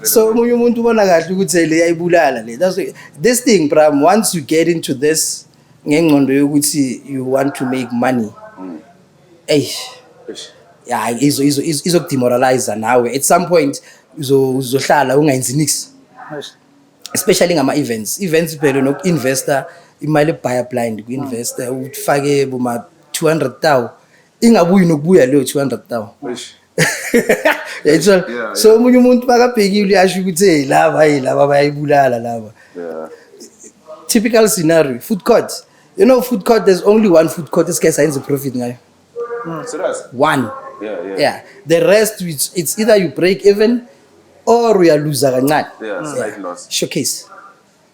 Speaker 1: so omunye umuntu ubona kahle ukuthi le yayibulala le. That's this thing, Bram, once you get into this ngengcondo yokuthi you want to make money, izokudemoralize nawe at some point. Uzohlala ungayenzi nix, especially ngama events phela noku-investor imali buyer blind ku-investor ufake boma 200,000 ingabuyi nokubuya leyo 200,000.
Speaker 5: Which,
Speaker 1: Yayithola.
Speaker 5: Yeah,
Speaker 1: So omunye umuntu makabhekile uyasho ukuthi hey laba bayayibulala laba.
Speaker 5: yeah.
Speaker 1: Typical scenario, food court. You know, food court, there's only one food court this guy signs a profit now.
Speaker 5: So that's,
Speaker 1: One.
Speaker 5: yeah.
Speaker 1: The rest, it's either you break even or we are loser.
Speaker 5: Yeah, slight loss.
Speaker 1: Showcase.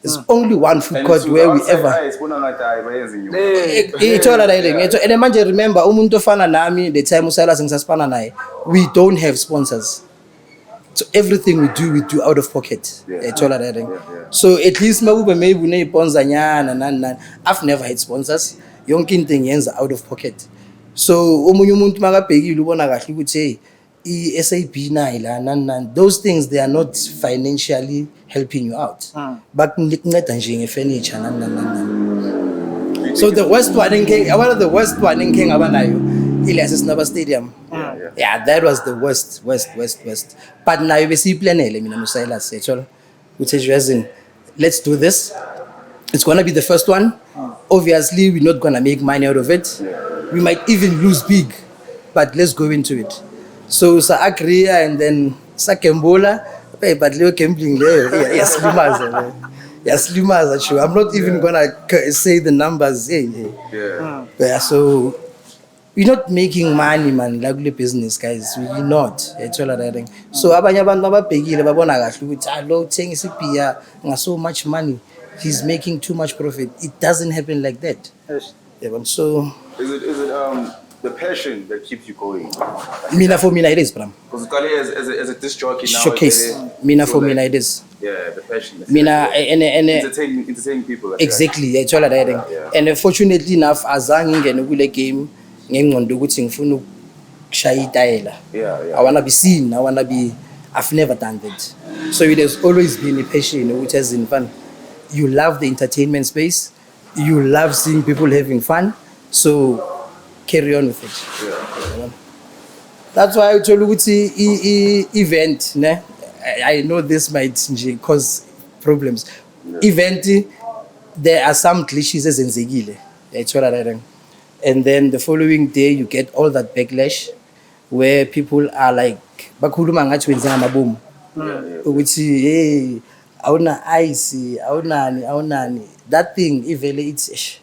Speaker 1: There's only one food
Speaker 5: And
Speaker 1: court
Speaker 5: to
Speaker 1: where
Speaker 5: the
Speaker 1: we
Speaker 5: outside
Speaker 1: ever.
Speaker 5: eyes, bona ngathi hayi bayenza inyuka.
Speaker 1: Ithola la ile ngetho and manje remember umuntu ofana nami the time usala singisasipana naye we don't have sponsors, so everything we do out of pocket. Ithola la ile so at least makube maybe une sponsor nyana nani I've never had sponsors, yonke into ngiyenza out of pocket. So omunye umuntu makabhekile ubona kahle ukuthi hey i-SAB nayi la nani those things they are not financially helping you out, bakunceda nje ngefurniture nani. So the worst one in King, one of the worst one in King abanayo, Elias Naba Stadium. Yeah, that was the worst. But now you see planele mina no Silas actually, which is reason. Let's do this. It's gonna be the first one. Obviously, we're not gonna make money out of it. We might even lose big, but let's go into it. So sa agree and then sa Kembola, but Leo gambling there. Yes, Slimaza, sure. I'm not even gonna say the numbers. Yeah, so we're not making money, man. Like the business, guys. We're not. It's all that. So abanye abantu ababhekile babona kahle ukuthi lo uthengisa ipia nga so much money. He's making too much profit. It doesn't happen like that.
Speaker 4: Yes.
Speaker 1: Yeah, so
Speaker 5: Is it the passion that keeps you going?
Speaker 1: for me it is, Bram.
Speaker 5: Because Kali as a disc jockey now.
Speaker 1: Showcase. For me it is.
Speaker 5: Yeah, the passion.
Speaker 1: Entertaining
Speaker 5: people. Like
Speaker 1: exactly.
Speaker 5: That.
Speaker 1: It's all that. And fortunately enough, azange ngene kule game ngenqondo ukuthi ngifuna ukushaya itayela. I wanna be seen. I've never done that. So it has always been a passion which has been fun. You love the entertainment space. You love seeing people having fun. So carry on with it. That's why I told you ukuthi event ne. I know this might cause problems. Event, there are some glitches ezenzekile. And then the following day you get all that backlash where people are like bakhuluma ngathi wenza amabomu. Ukuthi hey awuna ice awunani. That thing ivele it's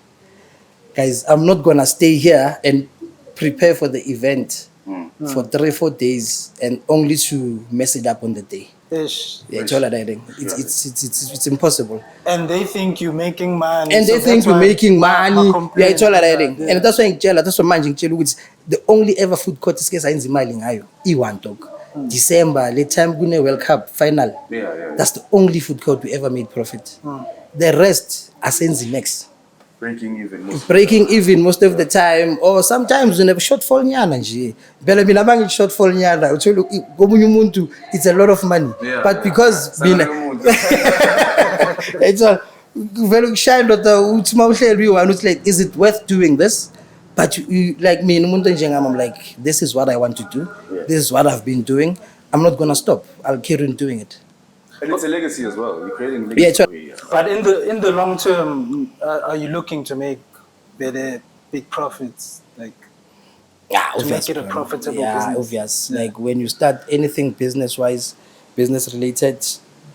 Speaker 1: guys, I'm not gonna stay here and prepare for the event for 3-4 days and only to mess it up on the day.
Speaker 4: Yes.
Speaker 1: Yeah, it's impossible.
Speaker 4: And they think you're making money.
Speaker 1: And they think you're making money. Yeah, it's all right. And that's why that's what manje ngitshela ukuthi the only ever food court iske sayenza imali ngayo i-1 dog. December, late time kune World Cup final. That's the only food court we ever made profit. The rest asenzi next. Breaking even most of the time, or sometimes we never shortfall nyana nje. Bela mina bangi shortfall nyana. Utshela komunye umuntu it's a lot of money. But because mina it's all very shy lota uthi mawuhleli uyiwani uthi like is it worth doing this? But you, like me umuntu njengami I'm like this is what I want to do. This is what I've been doing. I'm not gonna stop. I'll carry on doing it.
Speaker 5: And it's a legacy as well. You're creating a legacy.
Speaker 1: Yeah,
Speaker 4: But in the long term, are you looking to make better big profits, like to make it a profitable business?
Speaker 1: Obvious. Like when you start anything business related,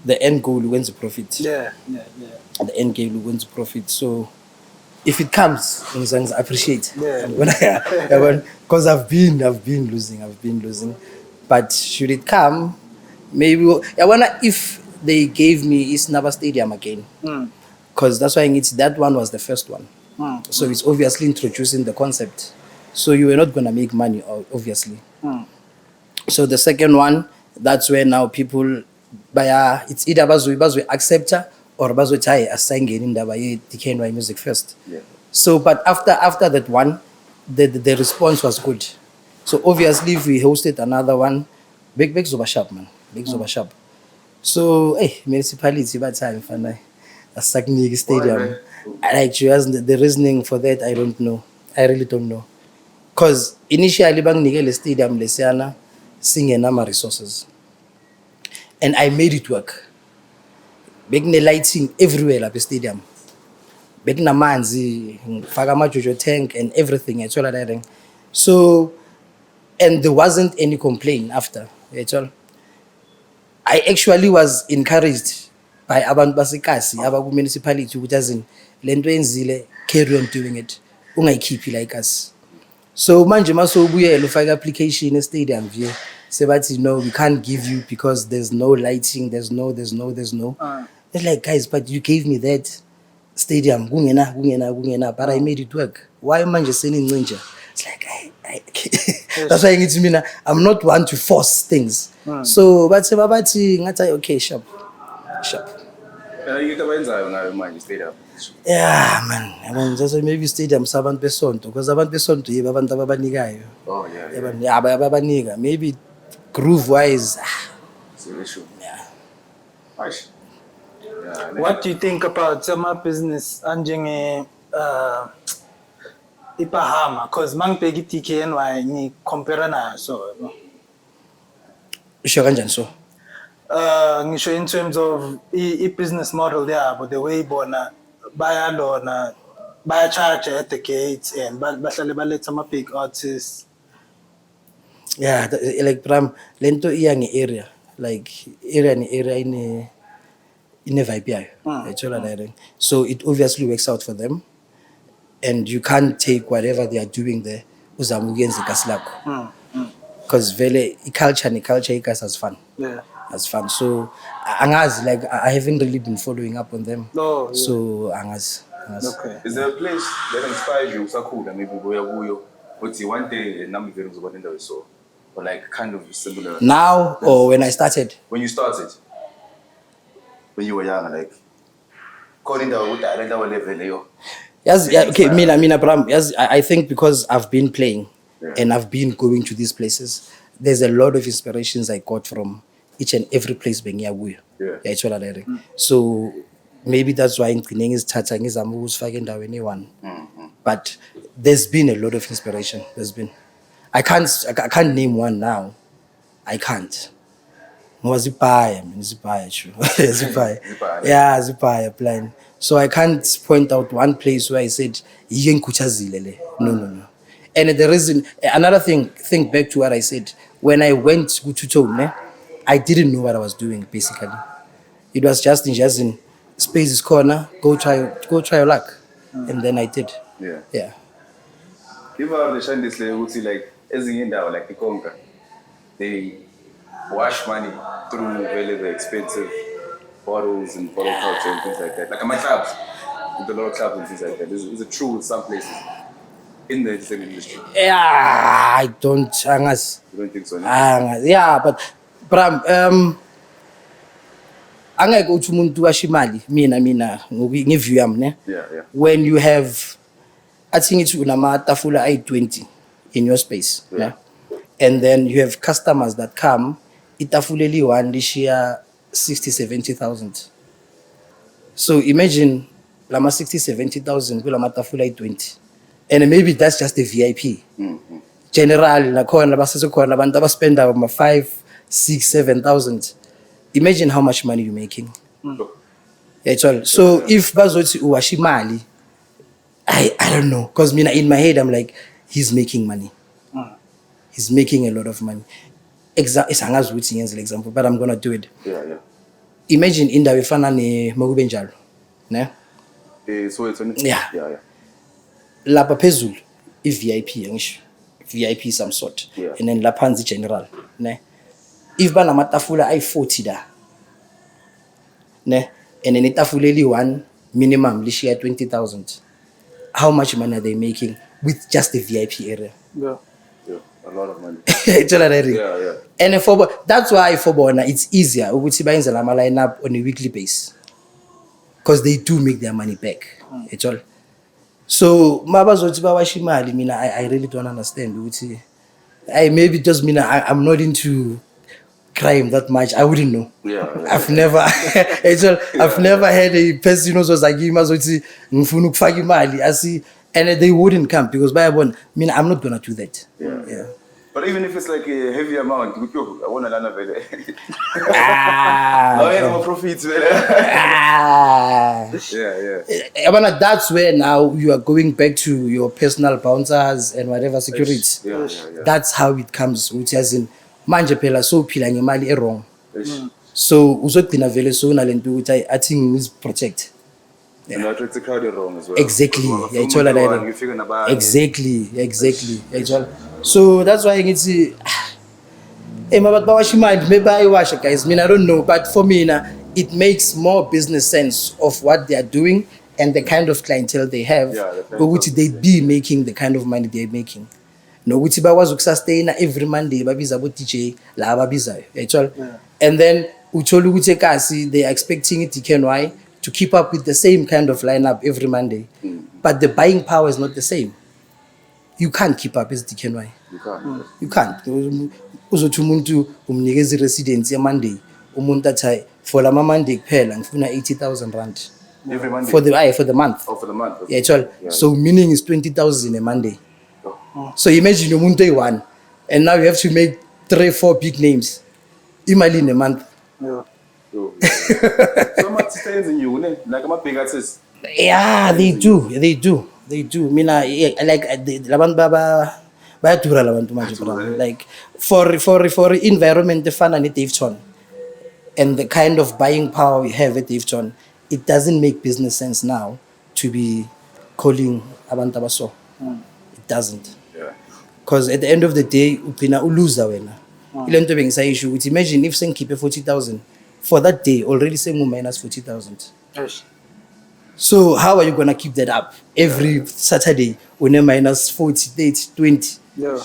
Speaker 1: the end goal wins the profit.
Speaker 4: Yeah.
Speaker 1: The end goal wins the profit. So if it comes, I appreciate. Because I've been losing. But should it come? Maybe I wonder if they gave me East Naba Stadium again, because that's why that one was the first one. So it's obviously introducing the concept. So you were not gonna make money, obviously. So the second one, that's where now people buy. It's either bazwe acceptor or bazwe chai assign in the DKNY music first. So but after that one, the response was good. So obviously if we hosted another one, big over sharp man. Big over sharp. So, municipality, but time for a Sagnig Stadium. Like, the reasoning for that, I don't know. I really don't know. Because initially, Bang Nigel Stadium, Lesiana, singing nama resources. And I made it work. Big lighting everywhere at the stadium. Big na manzi, Fagama Jojo tank, and everything. So, and there wasn't any complaint after at all. I actually was encouraged by abantu basekasi abaku municipality ukuthi as in lento enzile carry on doing it ungayikhiphi like us. So manje masowubuyela ufaka application stadium view sebathi no we can't give you because there's no lighting, there's no. It's like, guys, but you gave me that stadium kungena but I made it work. Why manje senincinja? It's like that's why ngithi mina I'm not one to force things. So bathi ngathi okay sharp.
Speaker 5: You can now stadium.
Speaker 1: Yeah man, yabona just maybe stadium sabantu besonto because abantu besonto yebo abantu ababanikayo.
Speaker 5: Oh yeah.
Speaker 1: Yeah, ababanika maybe groove wise.
Speaker 5: It's an issue.
Speaker 1: Yeah.
Speaker 5: Nice. Yeah.
Speaker 4: What do you think about some business anjenge ipahama? Because mangibheka DKNY ni compare nayo so.
Speaker 1: Usho kanjani so?
Speaker 4: Ngisho in terms of business model there, but the way bona baya charge at the gates and bahlale baletha ama big artists.
Speaker 1: Yeah, like Bram, lento iya nge-area. Like area in a vibe yayo. So it obviously works out for them. And you can't take whatever they are doing there uzama ukuyenza igasi lakho. Because vele culture ikas has fun.
Speaker 4: Yeah.
Speaker 1: Has fun. So angazi, like I haven't really been following up on them.
Speaker 4: Oh, yeah.
Speaker 1: So angazi.
Speaker 4: Okay.
Speaker 5: Is there a place that inspired you usakhula maybe kuyo uthi one day nami vele ngizoba nendawo so or like kind of similar
Speaker 1: Now or when I started?
Speaker 5: when you started when you were young like khona indawo ukuthi indawo level leyo.
Speaker 1: Yes, yeah, okay, mina Bram, yes, I think because I've been playing and I've been going to these places, there's a lot of inspirations I got from each and every place bengiyakuyo. Yeah. So maybe that's why ngigcine ngizithatha ngizama ukuzifaka endaweni eyi-one. But there's been a lot of inspiration. There's been. I can't name one now. I can't. Zipaya, true. Zipaya. Yeah, Zipaya plan. So I can't point out one place where I said no. And the reason, another thing, think back to what I said. When I went to Tutone, I didn't know what I was doing basically. It was just in space is corner, go try your luck. And then I did. Yeah.
Speaker 5: If I understand this like ezinye indawo like ikonga, they wash money through very expensive bottles and bottle culture and things like that. Like my clubs, with a lot of clubs and things like that. Is it true with some places in the entertainment industry?
Speaker 1: Yeah, I don't. Angas.
Speaker 5: You don't think so? No?
Speaker 1: Yeah, but Bram, angeke uthi umuntu washa imali mina ngiview yami ne.
Speaker 5: Yeah.
Speaker 1: When you have, I think it's unamatafula ayi-20 in your space. Yeah. And then you have customers that come, itafuleli one this year 60,000-70,000. So imagine lama 60,000-70,000 kula matafula ayi-20. And maybe that's just the VIP. General nakhona basesekhona abantu abaspenda ama 5,000-6,000-7,000. Imagine how much money you're making. Actually. So if bazothi uwasha imali, I don't know, because in my head I'm like, he's making money. He's making a lot of money. Angazi ukuthi ngenze example, but I'm gonna do it.
Speaker 5: Yeah.
Speaker 1: Imagine indawo efana neMokube njalo, ne?
Speaker 5: So it's
Speaker 1: Yeah.
Speaker 5: Yeah.
Speaker 1: Lapha phezulu i-VIP ngisho. VIP some sort.
Speaker 5: Yeah.
Speaker 1: And then lapha phansi general, ne? If banamatafula ayi-40 da. Ne? And then itafula eli-one minimum lishiya 20,000. How much money are they making with just the VIP area?
Speaker 4: Yeah.
Speaker 5: A lot of money.
Speaker 1: Yeah. And that's why for Bona it's easier ukuthi bayenze lama line up on a weekly basis. Because they do make their money back. Actually. So mabazothi bawasha imali mina I really don't understand ukuthi maybe just mina I'm not into crime that much. I wouldn't know.
Speaker 5: Yeah.
Speaker 1: I've never I've never had a person ozozagima zothi ngifuna ukufaka imali and they wouldn't come because bayabona mina I'm not gonna do that.
Speaker 5: Yeah. But even if it's like a heavy amount, I want to learn about it.
Speaker 1: Ah,
Speaker 5: I have profits, man.
Speaker 1: ah.
Speaker 5: Yeah.
Speaker 1: But that's where now you are going back to your personal bouncers and whatever security.
Speaker 5: Yeah.
Speaker 1: That's how it comes, which as in manje phela so phila ngemali wrong. So uzogcina vele so unalento ukuthi I think is protect.
Speaker 5: And that attracts the crowd wrong as well.
Speaker 1: Exactly.
Speaker 5: You figure about
Speaker 1: Exactly. Actually. So that's why it's maybe I watch it, guys. I mean, I don't know, but for me, it makes more business sense of what they are doing and the kind of clientele they have, which they be making the kind of money they're making. No, which was sustain every Monday, babiza bo DJ, la babiza, actually. And then they are expecting DKNY to keep up with the same kind of lineup every Monday, but the buying power is not the same. You can't keep up as DKNY. You can't. Uzothi umuntu umnikeza residence ya Monday, umuntu athi for la Monday kuphela ngifuna 80,000 rand.
Speaker 5: Every Monday.
Speaker 1: For the month.
Speaker 5: Oh, for the month. Okay.
Speaker 1: Yeah, actually. Yeah. So meaning is 20,000 a Monday. So imagine umuntu one, and now you have to make 3-4 big names. Imali in a month.
Speaker 5: So much stays in you, like I'm a big artist.
Speaker 1: Yeah, they do. Mina like labantu bayadura labantu manje bro. Like for environment efana ne DAVEYTON and the kind of buying power we have at DAVEYTON, it doesn't make business sense now to be calling abantu abaso. It doesn't.
Speaker 5: Yeah.
Speaker 1: Because at the end of the day upina uluza wena. Ile nto bengisayisho ukuthi imagine if sengikhiphe 40,000 for that day already sengu minus 40,000.
Speaker 4: Yes.
Speaker 1: So how are you gonna keep that up every Saturday when a minus 40, 30, 20?
Speaker 4: Yeah.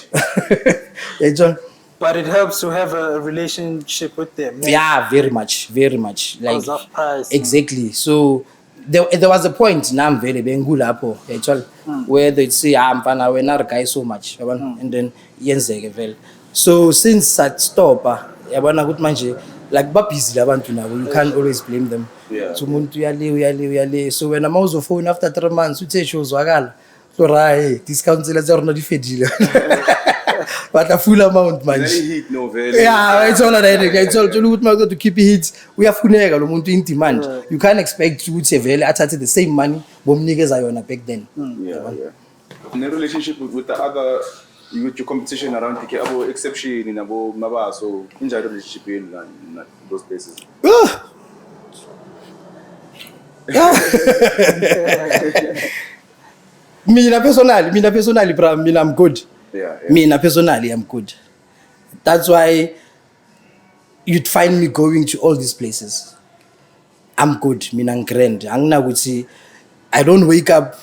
Speaker 1: Yeah, John.
Speaker 4: But it helps to have a relationship with them.
Speaker 1: Yeah, very much. Like
Speaker 4: of price.
Speaker 1: exactly. So there was a point now I'm very bengulapo actually where they say I'm fana we not guy so much and then yenzeke vele. So since that stop yabona ukuthi manje like ba busy labantu now you can't always blame them.
Speaker 5: Yeah.
Speaker 1: So umuntu uyale so when I'm also phone after 3 months uthe shozwakala so right discount le zona di fedile. But a full amount manje.
Speaker 5: Heat no very.
Speaker 1: Yeah, it's all that. It's all to keep it. We have funega lo muntu in demand. You can't expect ukuthi vele athathe the same money bomnikeza yona back then.
Speaker 5: Yeah. In a relationship with the other with your competition around abo exception in abo maba so enjoy relationship in those places.
Speaker 1: Mina personally, bro, I'm good.
Speaker 5: Yeah.
Speaker 1: Me personally, I'm good. That's why you'd find me going to all these places. I'm good. I'm grand. I don't wake up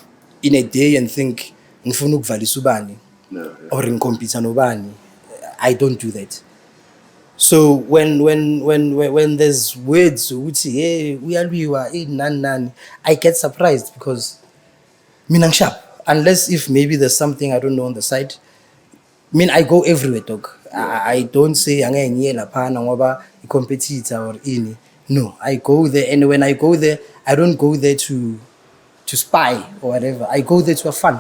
Speaker 1: in a day and think ngifuna ukuvalisa ubani or ngikompita nobani. I don't do that. So when there's words ukuthi hey uyalwiwa nani, I get surprised because mina sharp unless if maybe there's something I don't know on the side. I go everywhere, dog. I don't say angeke laphana ngoba a competitor or any. No, I go there, and when I go there, I don't go there to spy or whatever. I go there to have fun.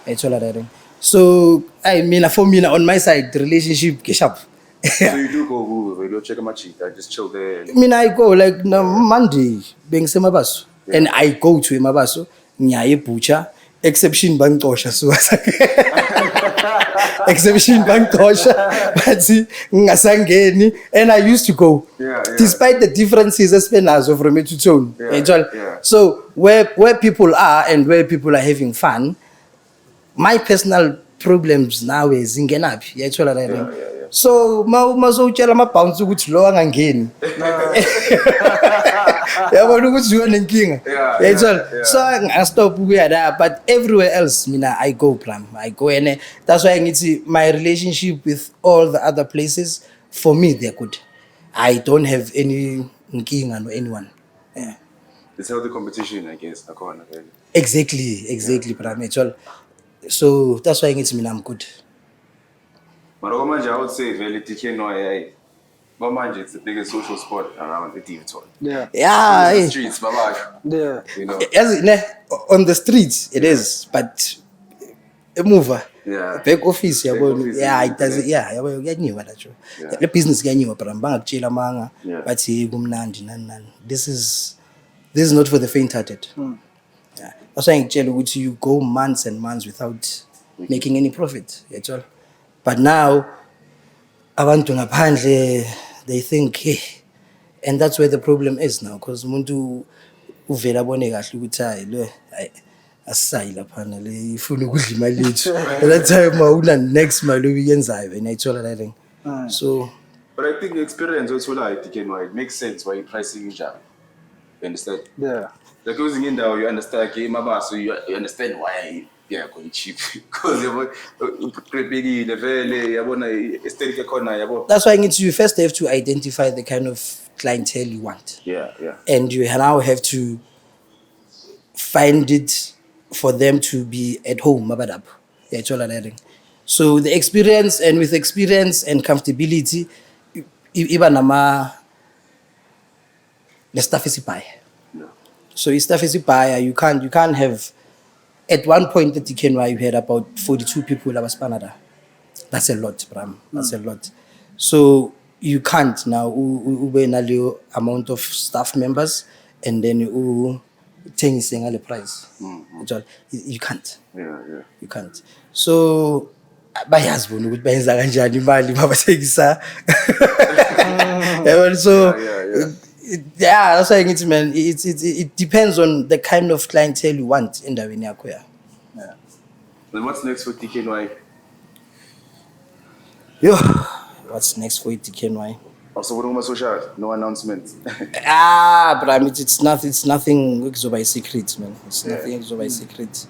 Speaker 1: That's all that. So for me on my side, the relationship get sharp.
Speaker 5: So you do go you check my cheat, I just chill there.
Speaker 1: I go like Monday, being semabaso, and I go to Mabaso, nyaye butcher, exception bangtosha so. Exception bangtosha, but see ngasangeni, and I used to go. Despite the differences as penazo from me to tone. So where people are and where people are having fun, my personal problems now is ingenapi. So mazotshela amabhounce ukuthi lo angangeni. Yabona ukuthi yona inkinga. So I stop there, but everywhere else I go plan. I go and that's why ngithi my relationship with all the other places for me they're good. I don't have any inkinga no anyone. Yeah.
Speaker 5: It's healthy competition I guess.
Speaker 1: Exactly, but so that's why ngithi I'm good.
Speaker 5: But I would say really DKNY, it's the biggest social sport around the DAVEYTON.
Speaker 1: Yeah.
Speaker 5: The streets, bye.
Speaker 4: Yeah.
Speaker 5: You know.
Speaker 1: On the streets it is, but emuva
Speaker 5: Yeah.
Speaker 1: back office yabo
Speaker 5: office,
Speaker 1: yeah it does
Speaker 5: internet.
Speaker 1: yeah yabo kuyanyiwa la jo
Speaker 5: Yeah.
Speaker 1: le business kuyanyiwa bra bangakutshela amanga
Speaker 5: Yeah.
Speaker 1: bathi kumnandi nani this is not for the faint hearted. Yeah, that's why ngitshela ukuthi you go months and months without making any profit yethola but now abantu ngaphandle they think hey and that's where the problem is now because umuntu uvela abone kahle ukuthi hayi lo asisayi laphana le ifuna ukudla imali yethu that time awuna next mali oyenzayo and ayithola la thing so
Speaker 5: But I think the experience also like DKNY, it makes sense why you're pricing your job. You understand?
Speaker 4: Yeah.
Speaker 5: Like using in there, you understand okay, mama, so you understand why yeah, going cheap. Because you big level, you want aesthetic corner, you
Speaker 1: that's why you first have to identify the kind of clientele you want.
Speaker 5: yeah.
Speaker 1: And you now have to find it for them to be at home mabadap. Yeah, it's all that. So the experience and with experience and comfortability, even the stuff is buy.
Speaker 5: Yeah.
Speaker 1: So if stuff is buyer, you can't have at one point at DKNY you had about 42 people that was Canada. That's a lot, Bram. That's a lot. So you can't now ube naleyo amount of staff members and then uthengise ngale price. You can't.
Speaker 5: Yeah.
Speaker 1: You can't. So bayazi bona ukuthi bayenza kanjani imali babathengisa. So yeah, that's why I get man. It depends on the kind of clientele you want in endaweni yakho ya.
Speaker 5: Yeah. Then what's next for DKNY?
Speaker 1: Yo, what's next for DKNY?
Speaker 5: Also, what about social? No announcements.
Speaker 1: But I mean, it's nothing by secret, man. It's nothing by secret.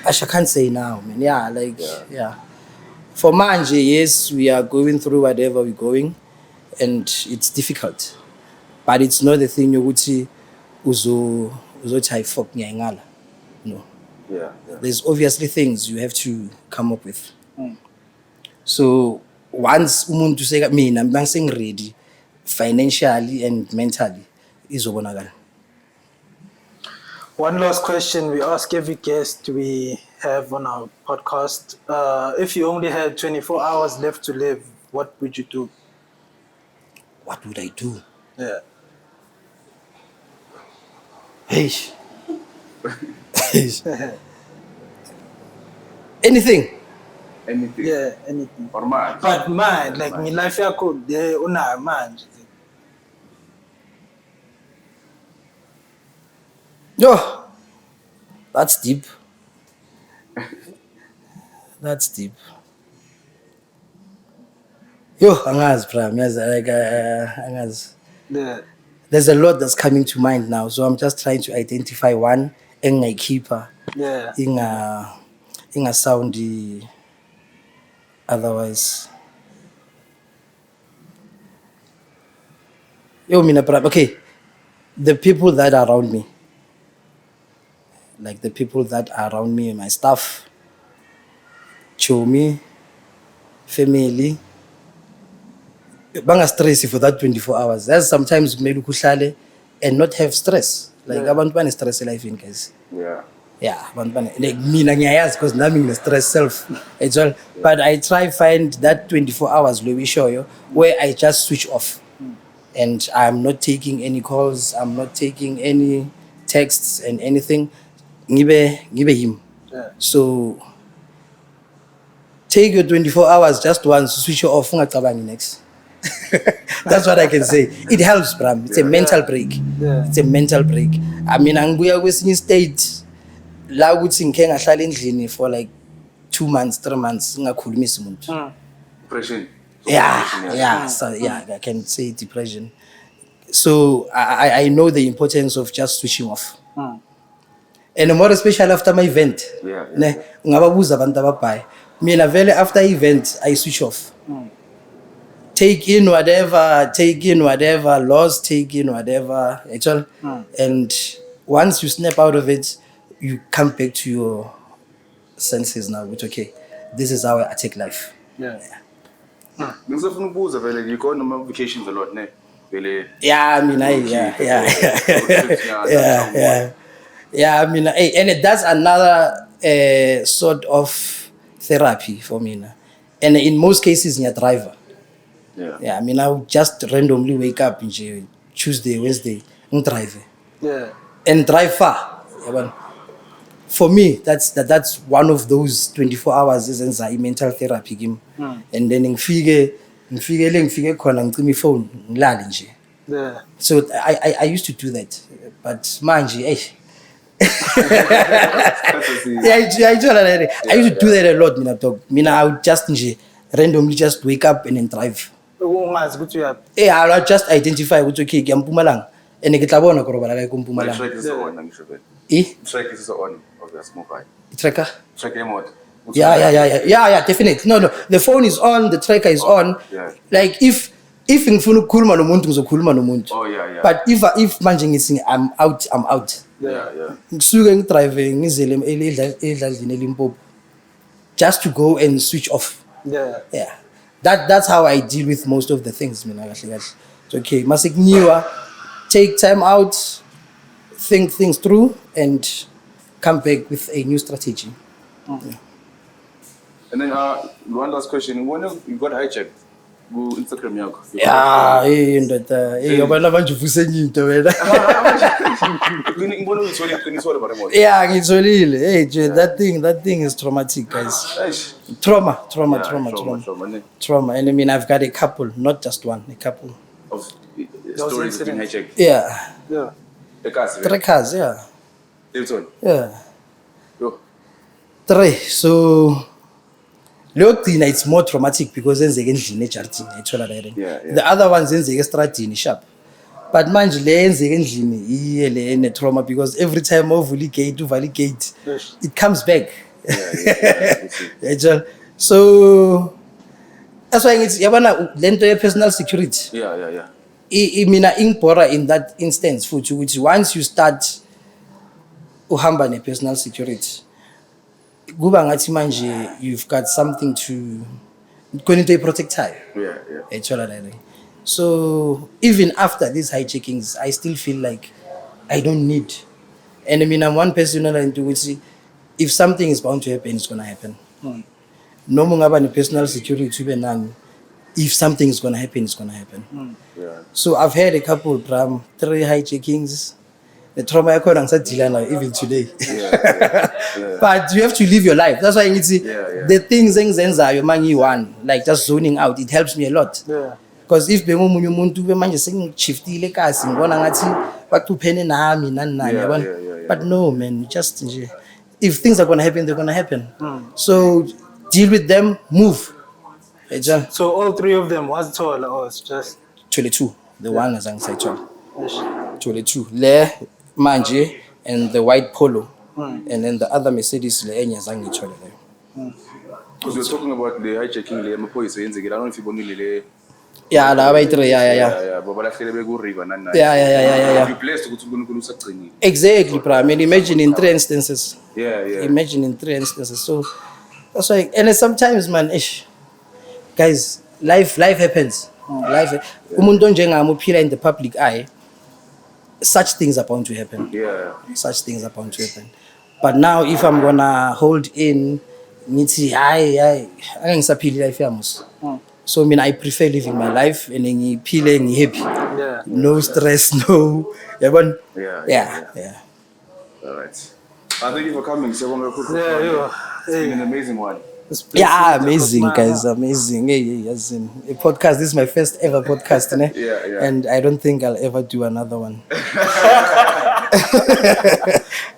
Speaker 1: I can't say now, man. Yeah. For manje, yes, we are going through whatever we're going, and it's difficult. But it's not the thing you would see uzo chai fuck nyangala. No.
Speaker 5: Yeah.
Speaker 1: There's obviously things you have to come up with. So once umuntu say mina I'm saying ready financially and mentally izobonakala.
Speaker 4: One last question we ask every guest we have on our podcast. If you only had 24 hours left to live, what would you do?
Speaker 1: What would I do?
Speaker 4: Yeah.
Speaker 1: Hey. Anything.
Speaker 5: Anything.
Speaker 4: Yeah, anything.
Speaker 5: Or mine.
Speaker 4: But mine, like my life yakho de una manje.
Speaker 1: Yo, that's deep. That's deep. Yo, angazi, bro. Angazi.
Speaker 4: Yeah.
Speaker 1: There's a lot that's coming to mind now, so I'm just trying to identify one engaykhipha.
Speaker 4: Yeah.
Speaker 1: Inga soundy otherwise. Yo, mina, okay. The people that are around me. Like the people that are around me, my staff, chomi, family, banga stress for that 24 hours. That's sometimes maybe kuhlale and not have stress. Like abantu bane stress life in guys. Yeah, abantu bane like mina ngiyayazi because nami ngine stress self as well. But I try find that 24 hours lo we show you where I just switch off. And I'm not taking any calls, I'm not taking any texts and anything. Ngibe him.
Speaker 4: Yeah.
Speaker 1: So take your 24 hours just once, switch off, ungacabangi next. That's what I can say. It helps, Bram. It's a mental break.
Speaker 4: Yeah.
Speaker 1: It's a mental break. I mean, angibuya kwesinye state la ukuthi ngike ngahlala endlini for like 2 months, 3 months ngingakhulumisi umuntu.
Speaker 5: Depression.
Speaker 1: So I can say depression. So I know the importance of just switching off. And more especially after my event. Ne ngababuza abantu ababhayi. Mina vele after event I switch off. Take in whatever, loss, take in whatever, actually. And once you snap out of it, you come back to your senses now, which okay, this is how I take life.
Speaker 4: Yeah.
Speaker 5: Ngizofuna ukubuza vele you go on vacations a lot, ne? Vele.
Speaker 1: Yeah, I mean, Yeah, I mean, and that's another sort of therapy for me. And in most cases, you're a driver.
Speaker 5: Yeah.
Speaker 1: Yeah, I mean, I would just randomly wake up in Tuesday, Wednesday, and drive.
Speaker 4: Yeah.
Speaker 1: And drive far. Yeah, but for me, that's one of those 24 hours is mental therapy game. And then ngifike khona ngicima ifone ngilale nje.
Speaker 4: Yeah.
Speaker 1: So I used to do that, but manje, yeah, I used to do that a lot, mina dog. I would just randomly just wake up and then drive.
Speaker 4: Ungazi ukuthi uyaphi.
Speaker 1: Yeah, I'll just identify ukuthi okay, ke Mpumalanga. And ke tla bona gore bala ka ko
Speaker 5: But the
Speaker 1: Mpumalanga.
Speaker 5: track is on, ngisho vele.
Speaker 1: Eh?
Speaker 5: Track is on of your smoke eye.
Speaker 1: Tracker?
Speaker 5: Track emote.
Speaker 1: Yeah, definitely. No, the phone is on, the tracker is on.
Speaker 5: Yeah.
Speaker 1: Like if ngifuna ukukhuluma nomuntu ngizokhuluma nomuntu.
Speaker 5: Oh yeah.
Speaker 1: But if manje ngithi I'm out.
Speaker 5: Yeah.
Speaker 1: Ngisuke ngidrive ngizele edladlini eLimpopo just to go and switch off.
Speaker 4: Yeah.
Speaker 1: That's how I deal with most of the things, mina kahle kahle. It's okay, masekuniwa, take time out, think things through and come back with a new strategy. Yeah.
Speaker 5: And then one last question. When you got hijacked, go Instagram yakho.
Speaker 1: Yeah, ndoda. Yabona manje uvuse enye into wena.
Speaker 5: Ngibona uyithole iqinisole bare moto.
Speaker 1: Yeah, ngitholile. Hey, that thing is traumatic, guys.
Speaker 5: Eish.
Speaker 1: Trauma.
Speaker 5: Ne?
Speaker 1: Trauma. And I mean, I've got a couple, not just one, a couple.
Speaker 5: Of stories of being hijacked.
Speaker 1: Yeah.
Speaker 5: Ekasi.
Speaker 1: 3 cars, yeah.
Speaker 5: DAVEYTON.
Speaker 1: Yeah.
Speaker 5: Yo.
Speaker 1: 3. So lokugcina it's more traumatic because enzeke endlini ejartini ethola direct.
Speaker 5: Yeah.
Speaker 1: The other ones enzeke estradini sharp. But manje le enzeke endlini iye le ene trauma because every time uvula igate uvala igate it comes back. Yeah. So that's why ngithi yabona lento ye personal security.
Speaker 5: Yeah.
Speaker 1: Mina ingibhora in that instance futhi ukuthi once you start uhamba ne personal security kuba ngathi manje you've got something to going into a protector.
Speaker 5: Yeah.
Speaker 1: So even after these hijackings I still feel like I don't need, and I mean I'm one person into which if something is bound to happen it's gonna happen. No more ne personal security ube nani, if something is gonna happen it's gonna happen.
Speaker 5: Yeah.
Speaker 1: So I've had a couple 3 hijackings. The trauma yakhona ngisadila now even today.
Speaker 5: Yeah.
Speaker 1: But you have to live your life. That's why ngithi the things engizenzayo mangiyi-one, like just zoning out, it helps me a lot.
Speaker 4: Yeah.
Speaker 1: Because if bengomunye umuntu ube manje sengishiftile kasi ngibona ngathi bacuphene nami nani yabona. But no man, just nje if things are going to happen they're going to happen. So deal with them, move.
Speaker 4: So all 3 of them was tall or it's just
Speaker 1: 22. The one as angisayithola. 22. Le manje and the white polo. And then the other Mercedes le enye zange ngithole leyo.
Speaker 5: Because we're talking about the hijacking le amaphoyisa yenzekile. I don't know if ibonile le.
Speaker 1: Yeah, la abayi-3 yeah.
Speaker 5: Yeah, baba lahlele beku river nani.
Speaker 1: Yeah.
Speaker 5: You blessed ukuthi uNkulunkulu usagcinile.
Speaker 1: Exactly, bro. I mean, imagine in 3 instances.
Speaker 5: Yeah.
Speaker 1: Imagine in 3 instances. So that's why, and sometimes, man, guys, life happens. Umuntu njengami uphila in the public eye. Such things are bound to happen.
Speaker 5: Yeah.
Speaker 1: Such things are bound to happen. But now, if I'm gonna hold in, nithi angisaphili life yami. So I mean, I prefer living my life and ngiphile ngihappy.
Speaker 4: yeah.
Speaker 1: No stress, no. Yeah.
Speaker 5: All right. Thank you for coming. It's been an amazing one.
Speaker 1: Yeah, amazing, guys, amazing. Hey, as in a podcast. This is my first ever podcast, ne?
Speaker 5: Yeah.
Speaker 1: And I don't think I'll ever do another one.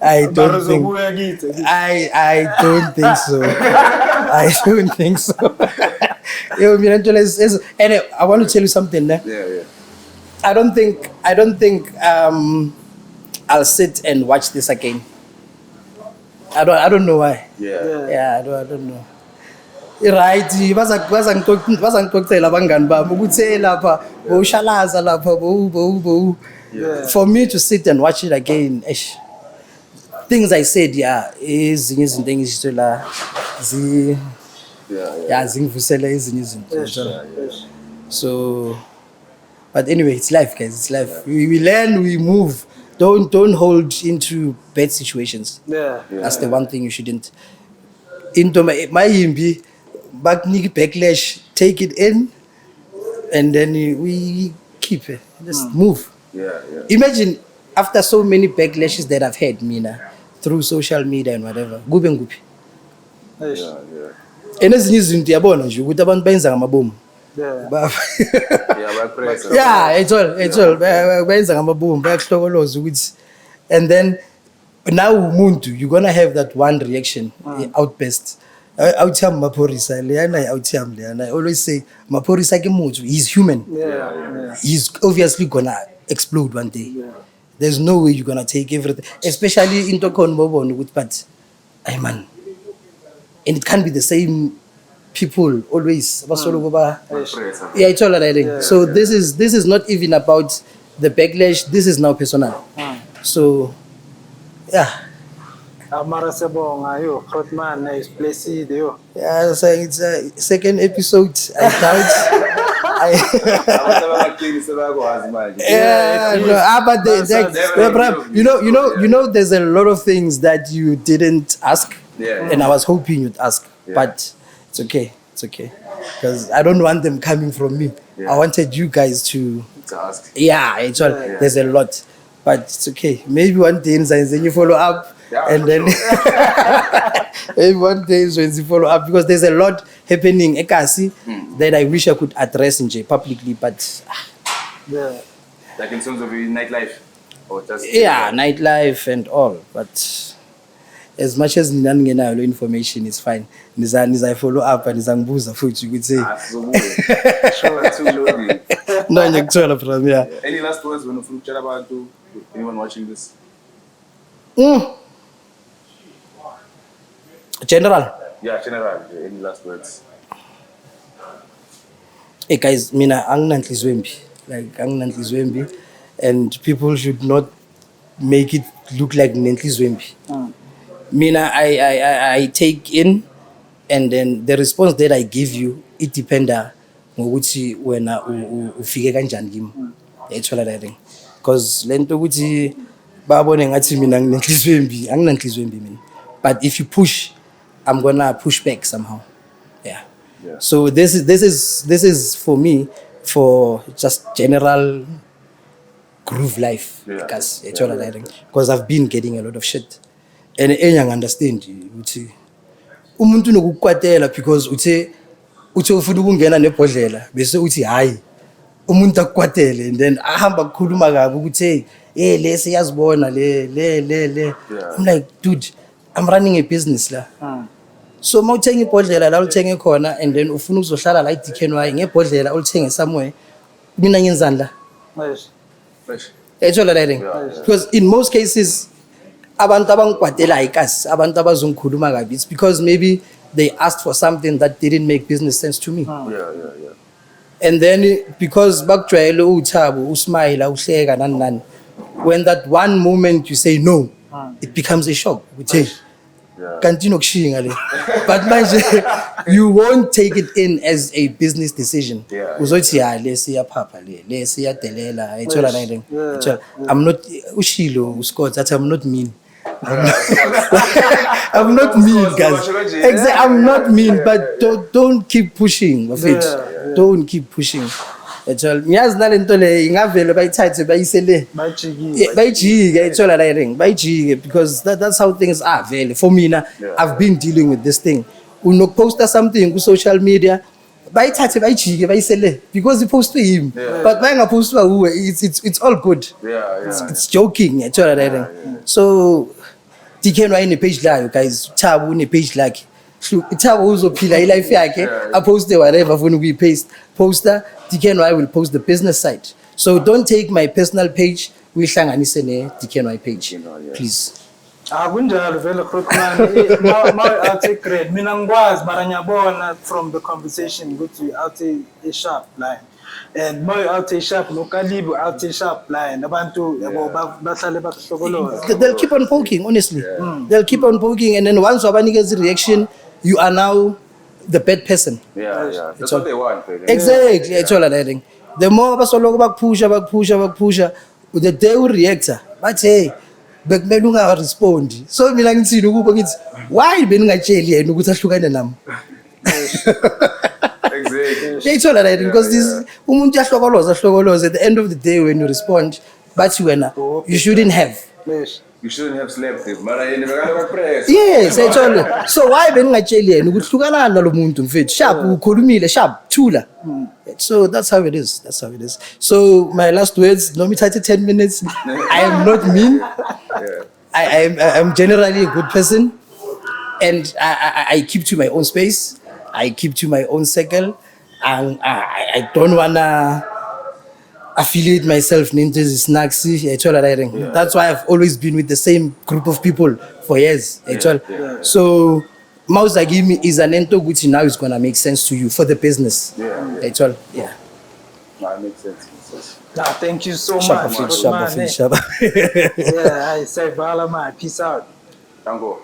Speaker 1: I don't think so. I don't think so. And I want to tell you something, ne?
Speaker 5: Yeah.
Speaker 1: I don't think I'll sit and watch this again. I don't know why.
Speaker 5: Yeah.
Speaker 1: I don't know. Right, bazangixoxela abangani bami ukuthi lapha bowushalaza lapha bowu. For me to sit and watch it again, things I said, ezinye izinto engizisho la zingivusela ezinye izinto. So but anyway, it's life, guys, it's life. We learn, we move. don't hold into bad situations.
Speaker 4: Yeah.
Speaker 1: That's the one thing you shouldn't. Into my imbi, back backlash, take it in, and then we keep it. Just move.
Speaker 5: Yeah.
Speaker 1: Imagine after so many backlashes that I've had, Mina, through social media and whatever. Kube nguphi.
Speaker 4: Eish.
Speaker 1: Enezinye izinto uyabona nje ukuthi abantu bayenza ngamabomu.
Speaker 4: Yeah.
Speaker 5: Bayapressa.
Speaker 1: Yeah, it's all. Bayenza ngamabomu, bayakuhlokoloza ukuthi. And then now umuntu, you're gonna have that one reaction, outburst. Awuthiyami maphorisa leyana awuthiyami leyana. I always say maphorisa ke motho, he's human.
Speaker 4: Yeah.
Speaker 1: He's obviously gonna explode one day. There's no way you're gonna take everything, especially into konbobon with but ay man. And it can't be the same people always. Yeah, it's all right. So this is not even about the backlash. This is now personal. So yeah.
Speaker 4: Amara sebonga yo, Grootman is blessed yo.
Speaker 1: Yeah, so it's a second episode. I doubt. Yeah, no, but you know, there's a lot of things that you didn't ask, and I was hoping you'd ask, but it's okay, because I don't want them coming from me. I wanted you guys to
Speaker 5: ask.
Speaker 1: Yeah, it's all. There's a lot, but it's okay. Maybe one day then you follow up. And then maybe one day when you follow up, because there's a lot happening Ekasi that I wish I could address in publicly, but
Speaker 5: like in terms of nightlife or just
Speaker 1: nightlife and all. But as much as nginangenayo information is fine. Niza follow up and nizangibuza futhi ukuthi no ngiyakuthola from here.
Speaker 5: Any last words when ufuna ukutshela abantu, anyone watching this?
Speaker 1: General.
Speaker 5: Yeah, general. Any last words?
Speaker 1: Hey guys, mina anginanhliziyo embi. Like anginanhliziyo embi, and people should not make it look like nginanhliziyo embi. Mina I take in, and then the response that I give you, it dependa ngokuthi wena ufike kanjani kimi. Ethola that thing. Because lento ukuthi babone ngathi mina nginanhliziyo embi, anginanhliziyo embi mina. But if you push, I'm gonna push back somehow. Yeah. So this is for me, for just general groove life, because I've been getting a lot of shit, and I understand ukuthi umuntu nokukwatela because uthe ufuna ukungena nebhodlela bese uthi hayi umuntu akukwatele, and then ahamba kukhuluma kabi ukuthi hey lesi yazibona le. I'm like, dude, I'm running a business la. So mawuthenga ibhodlela la ulithenge khona, and then ufuna ukuzohlala la DKNY ngebhodlela ulithenge somewhere, mina ngenzani la? Ethola that thing. Because in most cases abantu abangikwatela ayikasi, abantu abazongikhuluma kabi, it's because maybe they asked for something that didn't make business sense to me. And then because bakujwayele uThabo usmile uhleka nani, when that one moment you say no, it becomes a shock. But manje, you won't take it in as a business decision. Uzothi I'm not ushilo uScott that I'm not mean. I'm not mean, guys. Exactly, I'm not mean, but don't keep pushing of it. Don't keep pushing. Ngiyazi nalento le ingavele bayithathe bayisele bayijike ethola la ring bayijike, because that's how things are vele for me. I've been dealing with this thing. Unokuposta something ku social media bayithathe bayijike bayisele because you post to him, but bayangapostwa uwe, it's all good. It's joking ethola la ring. So DKNY ine page layo, guys. Thabo une page lakhe. Thabo uzophila ilife yakhe aposte whatever funa ukuyipaste poster. DKNY will post the business side. So don't take my personal page uyihlanganise ne DKNY page, please.
Speaker 4: Akunjalo vele Grootman. I'll take credit. Mina ngikwazi mara ngiyabona from the conversation ukuthi I'll take a sharp line. And my I'll take sharp no Kalibu I'll take sharp line. Abantu yabo bahlale bakuhlokoloza.
Speaker 1: They'll keep on poking, honestly. They'll keep on poking, and then once wabanikeza reaction, you are now the bad person.
Speaker 5: That's what they want.
Speaker 1: Exactly. It's all that thing. The more basoloko bakupusha, the day we react, bathi hey bekumele ungarespondi. So mina ngithini ukuba ngithi why beningatsheli yena ukuthi ahlukane nami.
Speaker 5: Exactly.
Speaker 1: Yayithola right because this umuntu uyahlokoloza at the end of the day when you respond bathi wena you shouldn't have.
Speaker 5: You shouldn't have slept him. Mara yena bekale press.
Speaker 1: Yes, ayithola. So why beningatsheli yena ukuthi hlukana nalo muntu mfethu sharp ukhulumile sharp thula. So that's how it is. That's how it is. So my last words, no me 10 minutes. I am not mean. I am generally a good person, and I keep to my own space. I keep to my own circle, and I don't wanna affiliate myself into this snacksy. That's why I've always been with the same group of people for years. So mouse I give me is an ento which now is gonna make sense to you for the business.
Speaker 5: Yeah.
Speaker 3: That makes sense.
Speaker 4: Nah, thank you so
Speaker 1: Shabba,
Speaker 4: much.
Speaker 1: Shabba.
Speaker 4: Yeah, I say Bala man, peace out.
Speaker 5: Tango.